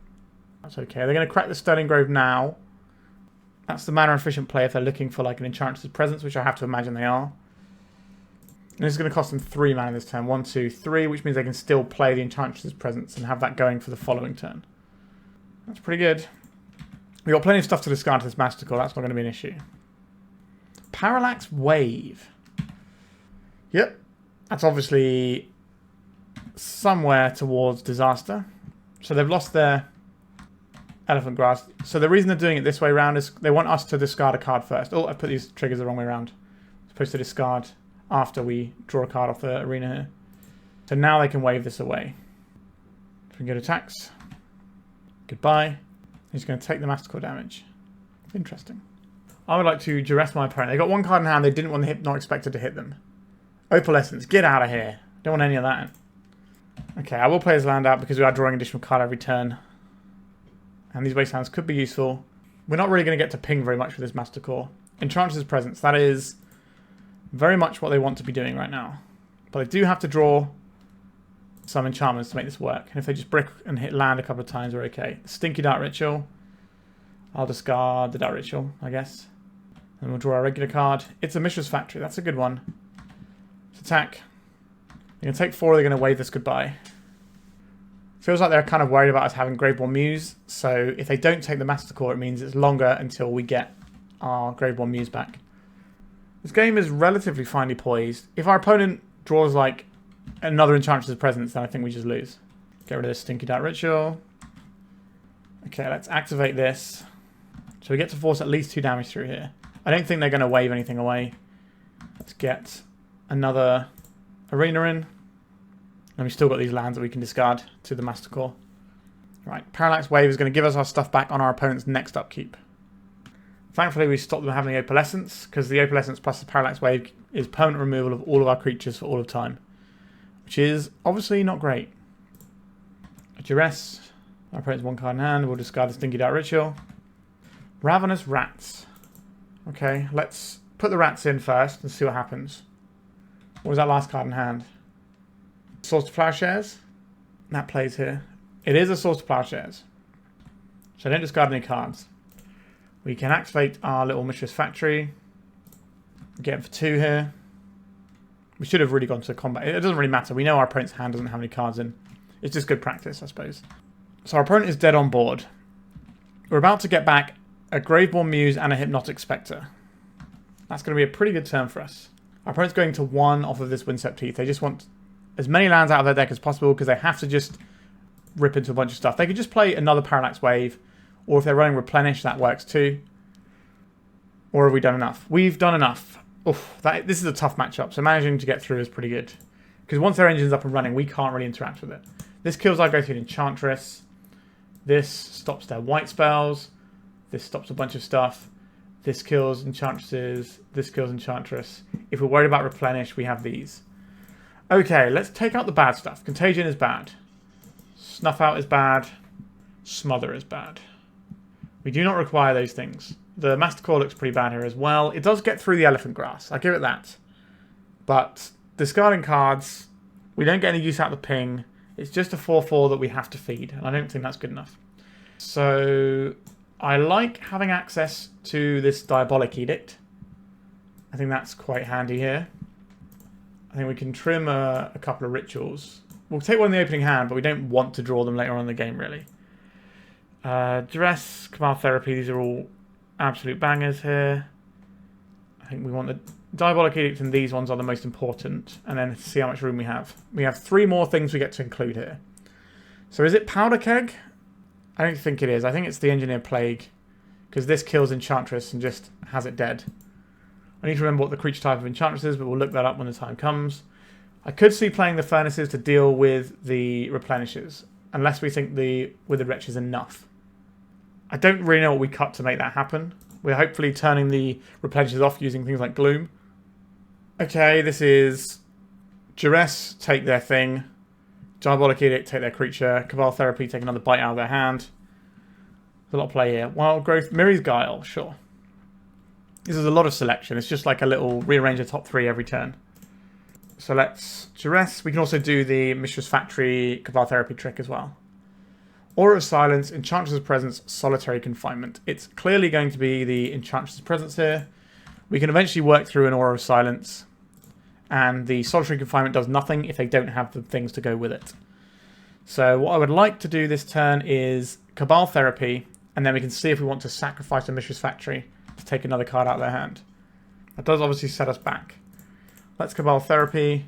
that's okay. They're going to crack the Sterling Grove now. That's the mana efficient play if they're looking for like an Enchantress's Presence, which I have to imagine they are. And this is going to cost them 3 mana this turn. 1, 2, 3, which means they can still play the Enchantress's Presence and have that going for the following turn. That's pretty good. We've got plenty of stuff to discard to this Masticore. That's not going to be an issue. Parallax Wave. Yep. That's obviously somewhere towards disaster. So they've lost their Elephant Grass. So the reason they're doing it this way around is they want us to discard a card first. Oh, I put these triggers the wrong way around. I'm supposed to discard after we draw a card off the arena here. So now they can wave this away. If we go to attacks. Goodbye. He's going to take the Masticore damage. Interesting. I would like to duress my opponent. They got one card in hand. They didn't want the Hypnotic Specter to hit them. Opalescence. Get out of here. Don't want any of that. Okay, I will play his land out because we are drawing an additional card every turn. And these Wastelands could be useful. We're not really going to get to ping very much with this Masticore. Enchantress's Presence. That is very much what they want to be doing right now. But they do have to draw some enchantments to make this work. And if they just brick and hit land a couple of times, we're okay. Stinky Dark Ritual. I'll discard the Dark Ritual, I guess. And we'll draw a regular card. It's a Mishra's Factory. That's a good one. Let's attack. They're going to take 4. They're going to wave this goodbye. Feels like they're kind of worried about us having Graveborn Muse. So if they don't take the Masticore, it means it's longer until we get our Graveborn Muse back. This game is relatively finely poised. If our opponent draws like another Enchantress's Presence, then I think we just lose. Get rid of this Stinky Dark Ritual. Okay, let's activate this. So we get to force at least 2 damage through here. I don't think they're going to wave anything away. Let's get another Arena in. And we've still got these lands that we can discard to the Masticore. Right, Parallax Wave is going to give us our stuff back on our opponent's next upkeep. Thankfully, we stopped them having the Opalescence, because the Opalescence plus the Parallax Wave is permanent removal of all of our creatures for all of time. Which is obviously not great. A Duress. Our opponent's 1 card in hand. We'll discard the Stinky Dark Ritual. Ravenous Rats. Okay, let's put the rats in first and see what happens. What was that last card in hand? Source to Plowshares. That plays here. It is a Source to Plowshares. So I don't discard any cards. We can activate our little Mishra's Factory. Get it for 2 here. We should have really gone to combat. It doesn't really matter. We know our opponent's hand doesn't have any cards in. It's just good practice, I suppose. So our opponent is dead on board. We're about to get back a Graveborn Muse and a Hypnotic Specter. That's going to be a pretty good turn for us. Our opponent's going to 1 off of this Windswept Heath. They just want as many lands out of their deck as possible because they have to just rip into a bunch of stuff. They could just play another Parallax Wave, or if they're running Replenish, that works too. Or have we done enough? We've done enough. Oof, this is a tough matchup, so managing to get through is pretty good. Because once their engine's up and running, we can't really interact with it. This kills our go-to Enchantress. This stops their white spells. This stops a bunch of stuff. This kills Enchantresses. This kills Enchantress. If we're worried about Replenish, we have these. Okay, let's take out the bad stuff. Contagion is bad. Snuff Out is bad. Smother is bad. We do not require those things. The Masticore looks pretty bad here as well. It does get through the Elephant Grass. I give it that. But discarding cards, we don't get any use out of the ping. It's just a 4/4 that we have to feed. And I don't think that's good enough. So I like having access to this Diabolic Edict. I think that's quite handy here. I think we can trim a couple of rituals. We'll take one in the opening hand, but we don't want to draw them later on in the game, really. Duress, Cabal Therapy, these are all absolute bangers here. I think we want the Diabolic Edict, and these ones are the most important. And then see how much room we have. We have 3 more things we get to include here. So is it Powder Keg? I don't think it is. I think it's the Engineer Plague. Because this kills Enchantress and just has it dead. I need to remember what the creature type of Enchantress is, but we'll look that up when the time comes. I could see playing the Furnaces to deal with the Replenishes. Unless we think the Withered Wretch is enough. I don't really know what we cut to make that happen. We're hopefully turning the Replenishes off using things like Gloom. Okay, this is Duress, take their thing. Diabolic Edict, take their creature. Cabal Therapy, take another bite out of their hand. There's a lot of play here. Wild Growth, Mirri's Guile, sure. This is a lot of selection. It's just like a little rearrange the top 3 every turn. So let's Duress. We can also do the Mishra's Factory Cabal Therapy trick as well. Aura of Silence, Enchantress's Presence, Solitary Confinement. It's clearly going to be the Enchantress's Presence here. We can eventually work through an Aura of Silence. And the Solitary Confinement does nothing if they don't have the things to go with it. So what I would like to do this turn is Cabal Therapy. And then we can see if we want to sacrifice a Mishra's Factory to take another card out of their hand. That does obviously set us back. Let's Cabal Therapy.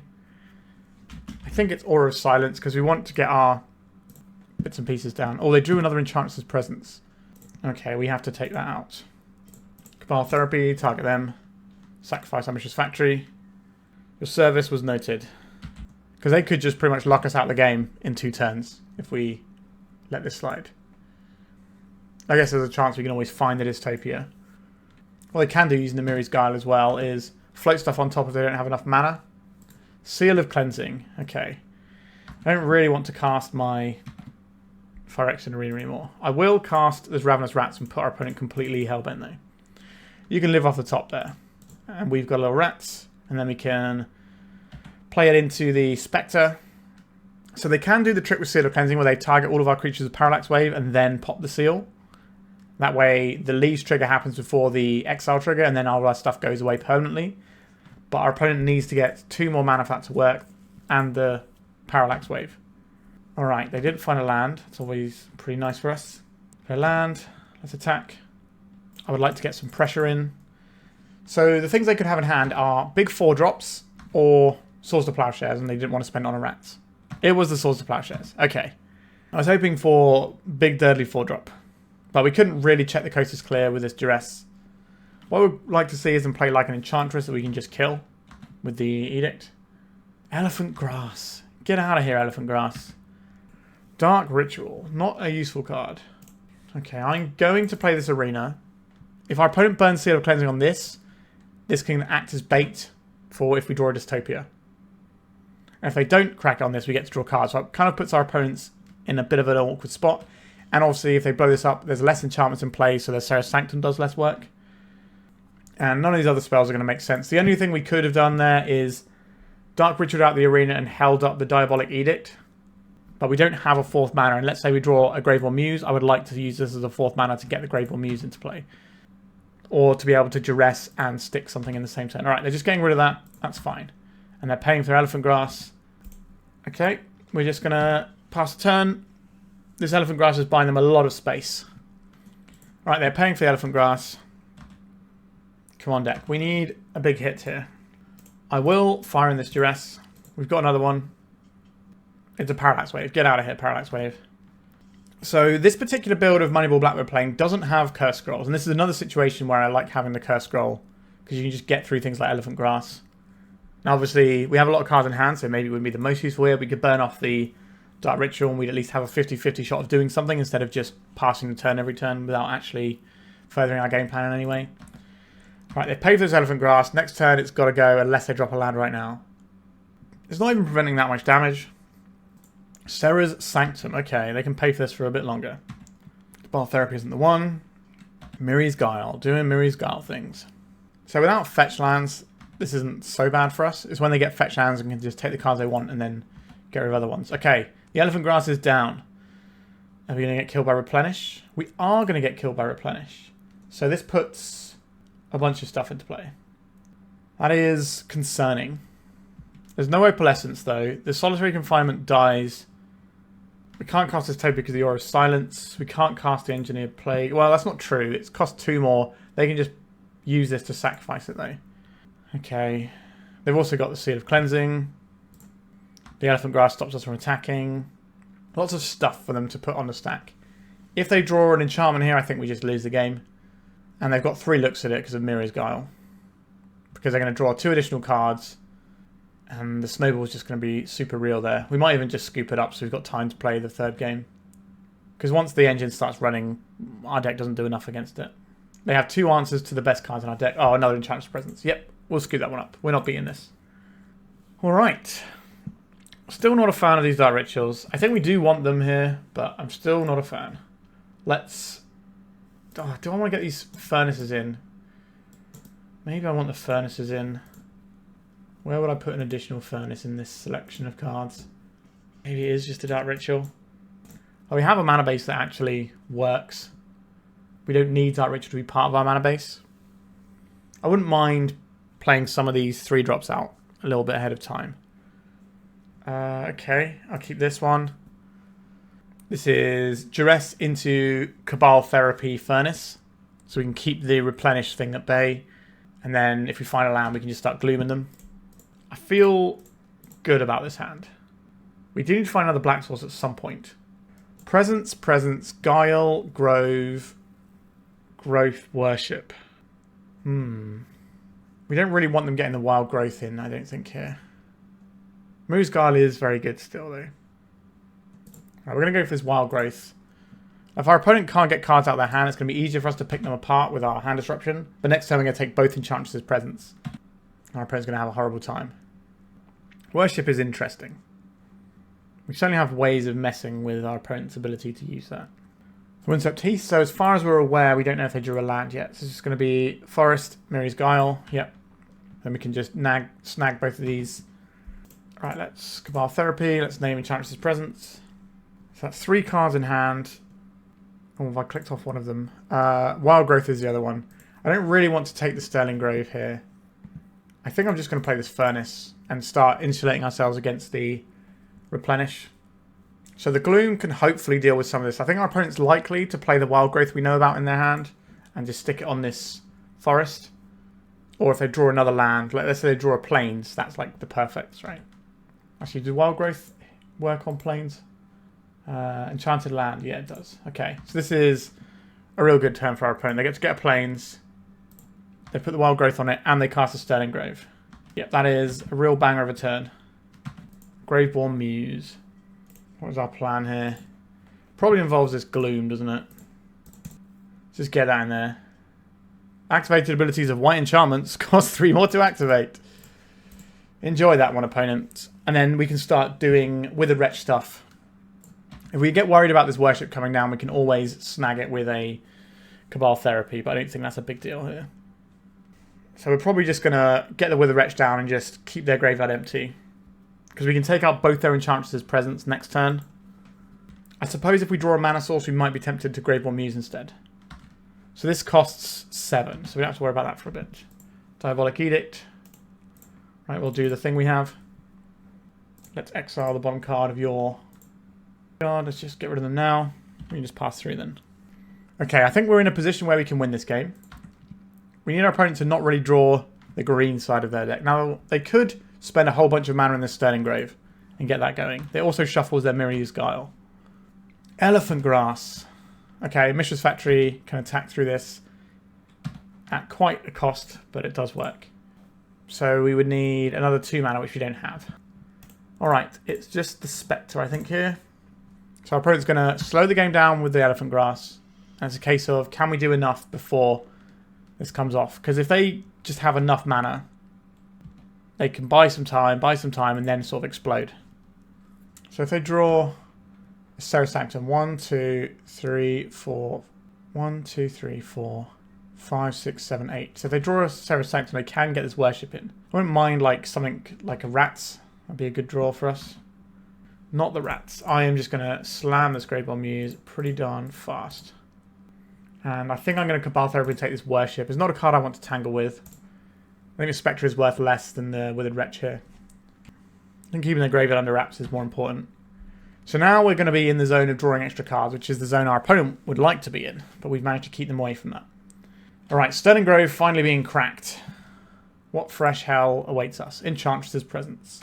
I think it's Aura of Silence because we want to get our bits and pieces down. Oh, they drew another Enchantress's Presence. Okay, we have to take that out. Cabal Therapy, target them. Sacrifice our Mishra's Factory. Your service was noted. Because they could just pretty much lock us out of the game in 2 turns if we let this slide. I guess there's a chance we can always find the Dystopia. What they can do using the Miri's Guile as well is float stuff on top if they don't have enough mana. Seal of Cleansing. Okay. I don't really want to cast my Phyrexian Arena anymore. I will cast this Ravenous Rats and put our opponent completely hellbent though. You can live off the top there. And we've got little rats. And then we can play it into the Spectre. So they can do the trick with Seal of Cleansing where they target all of our creatures with Parallax Wave and then pop the seal. That way the Leaves trigger happens before the Exile trigger and then all our stuff goes away permanently. But our opponent needs to get 2 more mana for that to work and the Parallax Wave. Alright, they didn't find a land. It's always pretty nice for us. Play land. Let's attack. I would like to get some pressure in. So the things they could have in hand are big 4-drops or Swords to Plowshares, and they didn't want to spend on a rats. It was the Swords to Plowshares. Okay. I was hoping for big dirtly 4-drop. But we couldn't really check the coast is clear with this Duress. What we'd like to see is them play like an Enchantress that we can just kill with the Edict. Elephant Grass. Get out of here, Elephant Grass. Dark Ritual. Not a useful card. Okay, I'm going to play this Arena. If our opponent burns Seal of Cleansing on this, this can act as bait for if we draw a Dystopia. And if they don't crack on this, we get to draw cards. So it kind of puts our opponents in a bit of an awkward spot. And obviously, if they blow this up, there's less enchantments in play, so their Serra's Sanctum does less work. And none of these other spells are going to make sense. The only thing we could have done there is Dark Ritual out the Arena and held up the Diabolic Edict. But we don't have a 4th mana, and let's say we draw a Graveborn Muse. I would like to use this as a 4th mana to get the Graveborn Muse into play. Or to be able to Duress and stick something in the same turn. Alright, they're just getting rid of that. That's fine. And they're paying for Elephant Grass. Okay, we're just going to pass the turn. This Elephant Grass is buying them a lot of space. Alright, they're paying for the Elephant Grass. Come on, deck. We need a big hit here. I will fire in this Duress. We've got another one. It's a Parallax Wave. Get out of here, Parallax Wave. So this particular build of Moneyball Black we're playing doesn't have Curse Scrolls. And this is another situation where I like having the Curse Scroll. Because you can just get through things like Elephant Grass. Now obviously we have a lot of cards in hand, so maybe it wouldn't be the most useful here. We could burn off the Dark Ritual and we'd at least have a 50-50 shot of doing something instead of just passing the turn every turn without actually furthering our game plan in any way. Right, they've paid for this Elephant Grass. Next turn it's got to go unless they drop a land right now. It's not even preventing that much damage. Serra's Sanctum. Okay, they can pay for this for a bit longer. Cabal Therapy isn't the one. Miri's Guile. Doing Miri's Guile things. So without fetch lands, this isn't so bad for us. It's when they get fetch lands and can just take the cards they want and then get rid of other ones. Okay, the Elephant Grass is down. Are we going to get killed by Replenish? We are going to get killed by Replenish. So this puts a bunch of stuff into play. That is concerning. There's no Opalescence though. The Solitary Confinement dies. We can't cast Dystopia because the Aura of Silence. We can't cast the Engineered Plague. Well, that's not true. It's cost 2 more. They can just use this to sacrifice it though. Okay. They've also got the Seal of Cleansing. The Elephant Grass stops us from attacking. Lots of stuff for them to put on the stack. If they draw an enchantment here, I think we just lose the game. And they've got 3 looks at it because of Miri's Guile. Because they're going to draw 2 additional cards. And the snowball is just going to be super real there. We might even just scoop it up so we've got time to play the 3rd game. Because once the engine starts running, our deck doesn't do enough against it. They have 2 answers to the best cards in our deck. Oh, another Enchantress Presence. Yep, we'll scoop that one up. We're not beating this. Alright. Still not a fan of these Dark Rituals. I think we do want them here, but I'm still not a fan. Let's... Oh, do I want to get these Furnaces in? Maybe I want the Furnaces in. Where would I put an additional Furnace in this selection of cards? Maybe it is just a Dark Ritual. Oh, we have a mana base that actually works. We don't need Dark Ritual to be part of our mana base. I wouldn't mind playing some of these 3-drops out a little bit ahead of time. Okay, I'll keep this one. This is Duress into Cabal Therapy Furnace. So we can keep the Replenish thing at bay. And then if we find a land, we can just start glooming them. I feel good about this hand. We do need to find another black source at some point. Presence, Guile, Grove, Growth, Worship. We don't really want them getting the Wild Growth in, I don't think, here. Moose Guile is very good still, though. Right, we're going to go for this Wild Growth. If our opponent can't get cards out of their hand, it's going to be easier for us to pick them apart with our hand disruption. But next turn, we're going to take both Enchantress's Presence. Our opponent's going to have a horrible time. Worship is interesting. We certainly have ways of messing with our opponent's ability to use that. Windswept Heath, so as far as we're aware, we don't know if they drew a land yet. So it's just going to be Forest, Mirri's Guile, yep. Then we can just snag both of these. Right, let's Cabal Therapy, let's name Enchantress's Presence. So that's 3 cards in hand. Oh, have I clicked off one of them? Wild Growth is the other one. I don't really want to take the Sterling Grave here. I think I'm just going to play this Furnace and start insulating ourselves against the Replenish. So the Gloom can hopefully deal with some of this. I think our opponent's likely to play the Wild Growth we know about in their hand and just stick it on this Forest. Or if they draw another land, let's say they draw a Plains, that's like the perfect, right? Actually, do Wild Growth work on Plains? Enchanted Land, yeah it does. Okay, so this is a real good turn for our opponent. They get to get a Plains, they put the Wild Growth on it, and they cast a Sterling Grave. Yep, that is a real banger of a turn. Graveborn Muse. What is our plan here? Probably involves this Gloom, doesn't it? Let's just get that in there. Activated abilities of White Enchantments cost 3 more to activate. Enjoy that one, opponent. And then we can start doing Withered Wretch stuff. If we get worried about this Worship coming down, we can always snag it with a Cabal Therapy, but I don't think that's a big deal here. So we're probably just going to get the Withered Wretch down and just keep their graveyard empty. Because we can take out both their Enchantress's Presence next turn. I suppose if we draw a mana source, we might be tempted to Graveborn Muse instead. So this costs 7, so we don't have to worry about that for a bit. Diabolic Edict. Right, we'll do the thing we have. Let's exile the bottom card of your card. Let's just get rid of them now. We can just pass through then. Okay, I think we're in a position where we can win this game. We need our opponent to not really draw the green side of their deck. Now, they could spend a whole bunch of mana in this Sterling Grave and get that going. They also shuffles their Mirri's Guile. Elephant Grass. Okay, Mishra's Factory can attack through this at quite a cost, but it does work. So we would need another 2 mana, which we don't have. Alright, it's just the Spectre, I think, here. So our opponent's going to slow the game down with the Elephant Grass. And it's a case of, can we do enough before this comes off? Because if they just have enough mana, they can buy some time, and then sort of explode. So if they draw a Serra Sanctum, 1, 2, 3, 4, 1, 2, 3, 4, 5, 6, 7, 8. So if they draw a Serra Sanctum, they can get this Worship in. I wouldn't mind like something like a Rats. That'd be a good draw for us. Not the Rats. I am just going to slam this Graveborn Muse pretty darn fast. And I think I'm going to Cabal Therapy and take this Worship. It's not a card I want to tangle with. I think the Spectre is worth less than the Withered Wretch here. I think keeping the graveyard under wraps is more important. So now we're going to be in the zone of drawing extra cards, which is the zone our opponent would like to be in. But we've managed to keep them away from that. Alright, Sterling Grove finally being cracked. What fresh hell awaits us? Enchantress's Presence.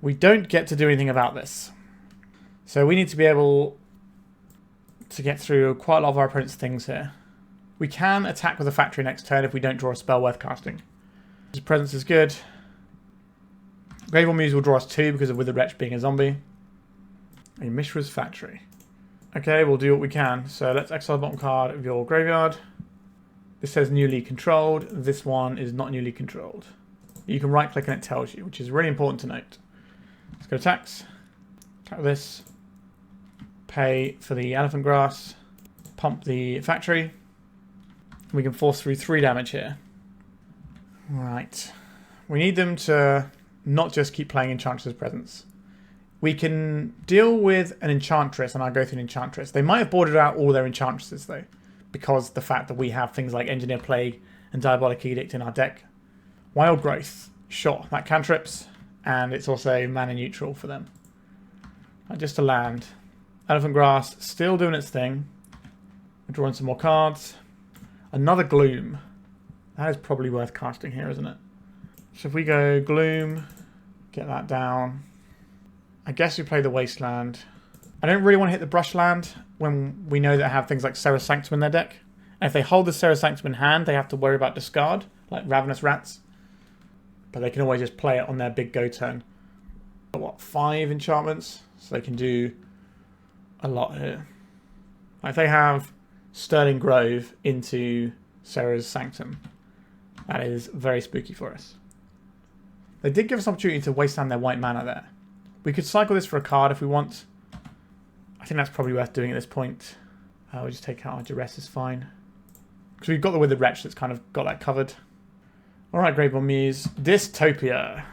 We don't get to do anything about this. So we need to be able to get through quite a lot of our opponent's things here. We can attack with a Factory next turn if we don't draw a spell worth casting. His Presence is good. Graveborn Muse will draw us 2 because of Withered Wretch being a zombie. A Mishra's Factory. Okay, we'll do what we can. So let's exile the bottom card of your graveyard. This says newly controlled. This one is not newly controlled. You can right click and it tells you, which is really important to note. Let's go attacks. Attack with this. Pay for the Elephant Grass. Pump the Factory. We can force through 3 damage here. Right. We need them to not just keep playing Enchantress's Presence. We can deal with an Enchantress, and I'll go through an Enchantress. They might have boarded out all their Enchantresses, though, because the fact that we have things like Engineer Plague and Diabolic Edict in our deck. Wild Growth. Sure, that cantrips, and it's also mana neutral for them. Just a land. Elephant Grass, still doing its thing. We're drawing some more cards. Another Gloom. That is probably worth casting here, isn't it? So if we go Gloom, get that down. I guess we play the Wasteland. I don't really want to hit the Brushland when we know that I have things like Serra Sanctum in their deck. And if they hold the Serra Sanctum in hand, they have to worry about discard, like Ravenous Rats. But they can always just play it on their big go turn. What, 5 enchantments? So they can do a lot here. Like they have Sterling Grove into Sarah's Sanctum. That is very spooky for us. They did give us an opportunity to wasteland their white mana there. We could cycle this for a card if we want. I think that's probably worth doing at this point. We'll just take out our Duress, is fine. Because we've got the Withered Wretch that's kind of got that covered. Alright, Graveborn Muse. Dystopia.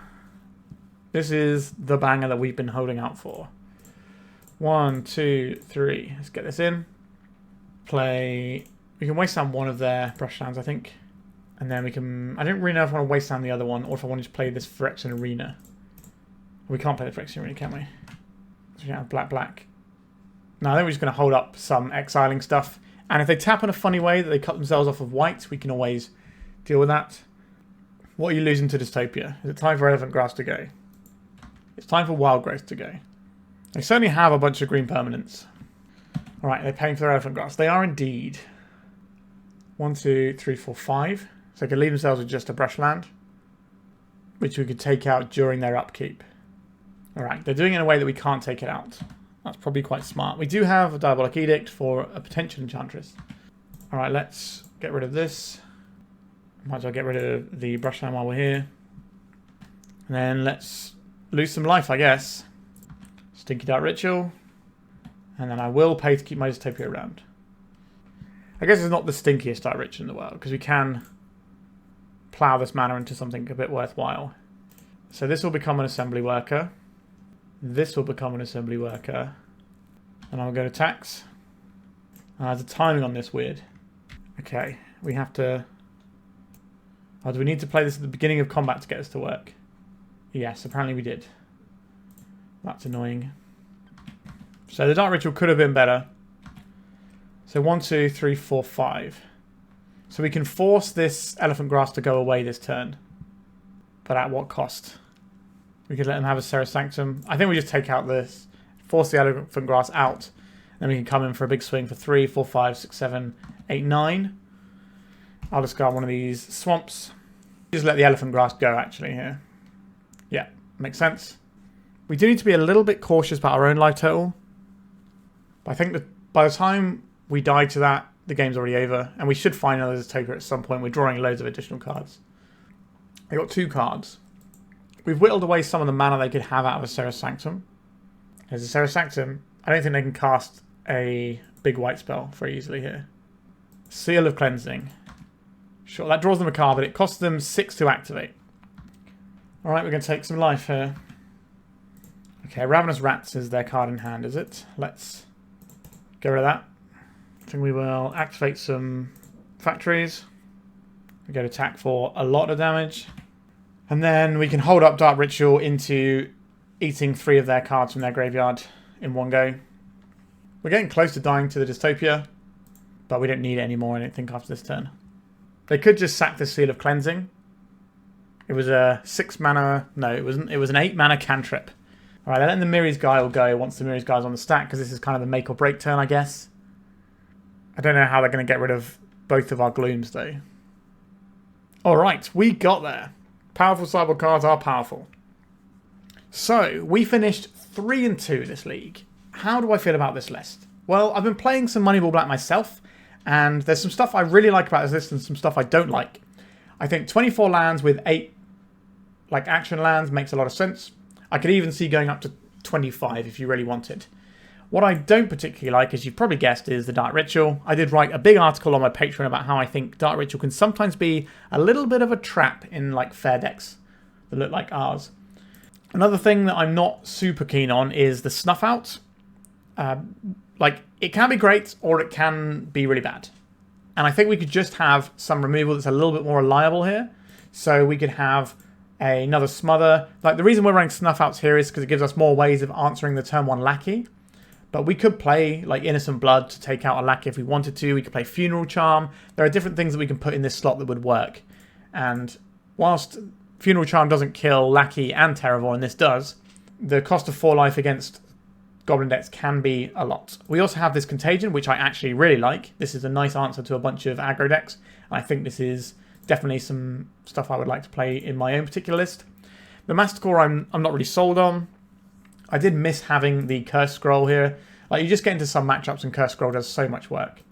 This is the banger that we've been holding out for. 1, 2, 3. Let's get this in. Play. We can wasteland one of their brushlands, I think. And then we can... I don't really know if I want to wasteland the other one or if I want to just play this Phyrexian Arena. We can't play the Phyrexian Arena, can we? So we can have black. No, I think we're just going to hold up some exiling stuff. And if they tap in a funny way that they cut themselves off of white, we can always deal with that. What are you losing to Dystopia? Is it time for Elephant Grass to go? It's time for Wild Growth to go. They certainly have a bunch of green permanents. Alright, they're paying for their Elephant Grass. They are indeed. 1, 2, 3, 4, 5. So they could leave themselves with just a brushland, which we could take out during their upkeep. Alright, they're doing it in a way that we can't take it out. That's probably quite smart. We do have a Diabolic Edict for a potential Enchantress. Alright, let's get rid of this. Might as well get rid of the brushland while we're here. And then let's lose some life, I guess. Stinky Dark Ritual. And then I will pay to keep my Dystopia around. I guess it's not the stinkiest Dark Ritual in the world, because we can plough this mana into something a bit worthwhile. So this will become an assembly worker. This will become an assembly worker. And I'll go to tax. The timing on this weird. Okay, we have to... Oh, do we need to play this at the beginning of combat to get this to work? Yes, apparently we did. That's annoying. So the Dark Ritual could have been better. So 1, 2, 3, 4, 5. So we can force this Elephant Grass to go away this turn. But at what cost? We could let them have a Sarah's Sanctum. I think we just take out this, force the Elephant Grass out. Then we can come in for a big swing for 3, 4, 5, 6, 7, 8, 9. I'll discard one of these swamps. Just let the Elephant Grass go actually here. Yeah, makes sense. We do need to be a little bit cautious about our own life total. But I think that by the time we die to that, the game's already over. And we should find another Dystopia at some point. We're drawing loads of additional cards. They got 2 cards. We've whittled away some of the mana they could have out of a Sarah's Sanctum. There's a Sarah's Sanctum. I don't think they can cast a big white spell very easily here. Seal of Cleansing. Sure, that draws them a card, but it costs them 6 to activate. Alright, we're going to take some life here. Okay, Ravenous Rats is their card in hand, is it? Let's get rid of that. I think we will activate some factories. We go to attack for a lot of damage. And then we can hold up Dark Ritual into eating 3 of their cards from their graveyard in one go. We're getting close to dying to the Dystopia, but we don't need it anymore, I don't think, after this turn. They could just sack the Seal of Cleansing. It was a 6 mana... No, it wasn't. It was an 8 mana cantrip. Alright, then the Mirror's Guile will go once the Mirror's Guile's on the stack, because this is kind of the make or break turn, I guess. I don't know how they're going to get rid of both of our Glooms, though. Alright, we got there. Powerful sideboard cards are powerful. So, we finished 3-2 this league. How do I feel about this list? Well, I've been playing some Moneyball Black myself, and there's some stuff I really like about this list and some stuff I don't like. I think 24 lands with 8 action lands makes a lot of sense. I could even see going up to 25 if you really wanted. What I don't particularly like, as you've probably guessed, is the Dark Ritual. I did write a big article on my Patreon about how I think Dark Ritual can sometimes be a little bit of a trap in fair decks that look like ours. Another thing that I'm not super keen on is the Snuff Out. It can be great or it can be really bad. And I think we could just have some removal that's a little bit more reliable here. So we could have another Smother. The reason we're running Snuff Outs here is because it gives us more ways of answering the turn 1 Lackey. But we could play Innocent Blood to take out a Lackey if we wanted to. We could play Funeral Charm. There are different things that we can put in this slot that would work. And whilst Funeral Charm doesn't kill Lackey and Terravor, and this does, the cost of 4 life against Goblin decks can be a lot. We also have this Contagion, which I actually really like. This is a nice answer to a bunch of aggro decks. And I think this is definitely some stuff I would like to play in my own particular list. The Masticore I'm not really sold on. I did miss having the Curse Scroll here. Like, you just get into some matchups and Curse Scroll does so much work.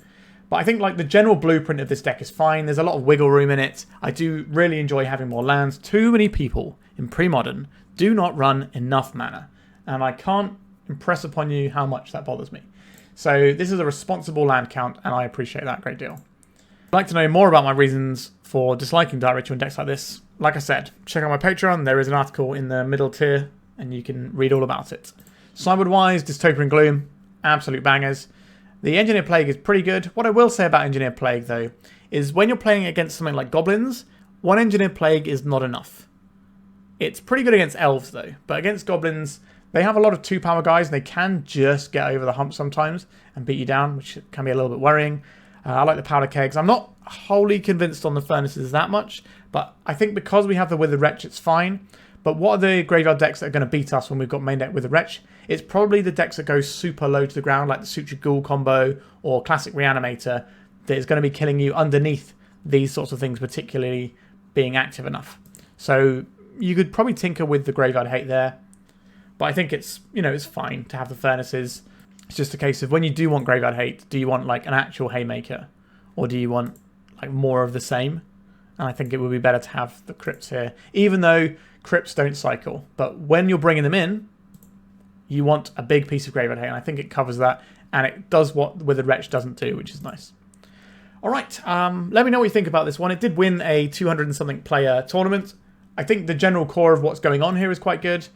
But I think like the general blueprint of this deck is fine. There's a lot of wiggle room in it. I do really enjoy having more lands. Too many people in pre-modern do not run enough mana. And I can't impress upon you how much that bothers me. So this is a responsible land count, and I appreciate that a great deal. If you'd like to know more about my reasons for disliking Dark Ritual and decks like this, like I said, check out my Patreon. There is an article in the middle tier, and you can read all about it. Sideboard-wise, Dystopia and Gloom, absolute bangers. The Engineer Plague is pretty good. What I will say about Engineer Plague, though, is when you're playing against something like Goblins, one Engineer Plague is not enough. It's pretty good against Elves, though. But against Goblins, they have a lot of 2-power guys, and they can just get over the hump sometimes and beat you down, which can be a little bit worrying. I like the Powder Kegs. I'm not wholly convinced on the Furnaces that much, but I think because we have the Withered Wretch, it's fine. But what are the graveyard decks that are going to beat us when we've got main deck Withered Wretch? It's probably the decks that go super low to the ground, like the Suture Ghoul combo or Classic Reanimator, that is going to be killing you underneath these sorts of things, particularly being active enough. So you could probably tinker with the Graveyard Hate there. But I think it's, you know, it's fine to have the Furnaces. It's just a case of when you do want Graveyard Hate, do you want like an actual Haymaker? Or do you want like more of the same? And I think it would be better to have the Crypts here. Even though Crypts don't cycle. But when you're bringing them in, you want a big piece of Graveyard Hate. And I think it covers that. And it does what Withered Wretch doesn't do, which is nice. Alright, let me know what you think about this one. It did win a 200 and something player tournament. I think the general core of what's going on here is quite good.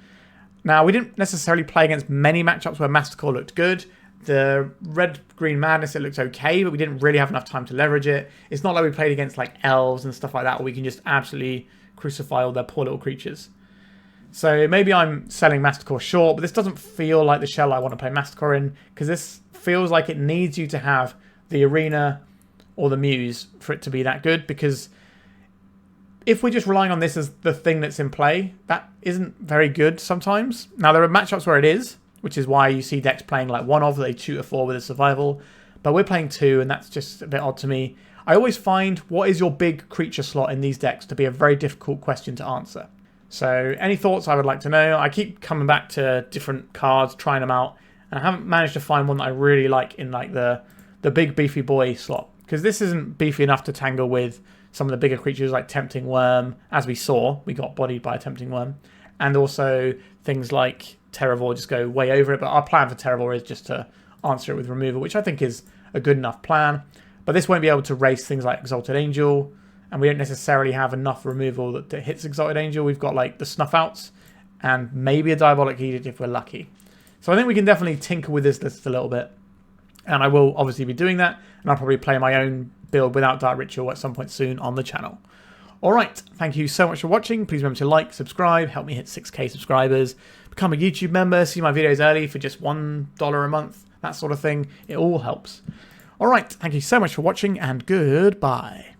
Now, we didn't necessarily play against many matchups where Masticore looked good. The Red-Green Madness, it looked okay, but we didn't really have enough time to leverage it. It's not like we played against like Elves and stuff like that, where we can just absolutely crucify all their poor little creatures. So maybe I'm selling Masticore short, but this doesn't feel like the shell I want to play Masticore in, because this feels like it needs you to have the Arena or the Muse for it to be that good, because if we're just relying on this as the thing that's in play, that isn't very good sometimes. Now, there are matchups where it is, which is why you see decks playing like one of, they shoot a 4 with a survival, but we're playing 2, and that's just a bit odd to me. I always find what is your big creature slot in these decks to be a very difficult question to answer. So any thoughts I would like to know. I keep coming back to different cards, trying them out, and I haven't managed to find one that I really like in like the big beefy boy slot, because this isn't beefy enough to tangle with some of the bigger creatures like Tempting Worm. As we saw, we got bodied by a Tempting Worm, and also things like Terravore just go way over it. But our plan for Terravore is just to answer it with removal, which I think is a good enough plan. But this won't be able to race things like Exalted Angel, and we don't necessarily have enough removal that hits Exalted Angel. We've got like the Snuff Outs and maybe a Diabolic Edict if we're lucky. So I think we can definitely tinker with this list a little bit. And I will obviously be doing that, and I'll probably play my own build without Dark Ritual at some point soon on the channel. Alright, thank you so much for watching. Please remember to like, subscribe, help me hit 6k subscribers, become a YouTube member, see my videos early for just $1 a month, that sort of thing. It all helps. Alright, thank you so much for watching, and goodbye.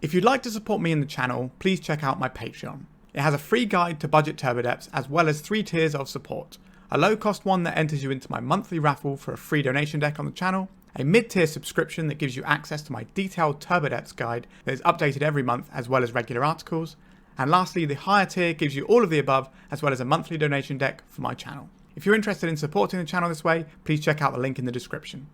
If you'd like to support me in the channel, please check out my Patreon. It has a free guide to budget turbo depths, as well as 3 tiers of support. A low-cost one that enters you into my monthly raffle for a free donation deck on the channel, a mid-tier subscription that gives you access to my detailed turbo depths guide that is updated every month, as well as regular articles, and lastly, the higher tier gives you all of the above, as well as a monthly donation deck for my channel. If you're interested in supporting the channel this way, please check out the link in the description.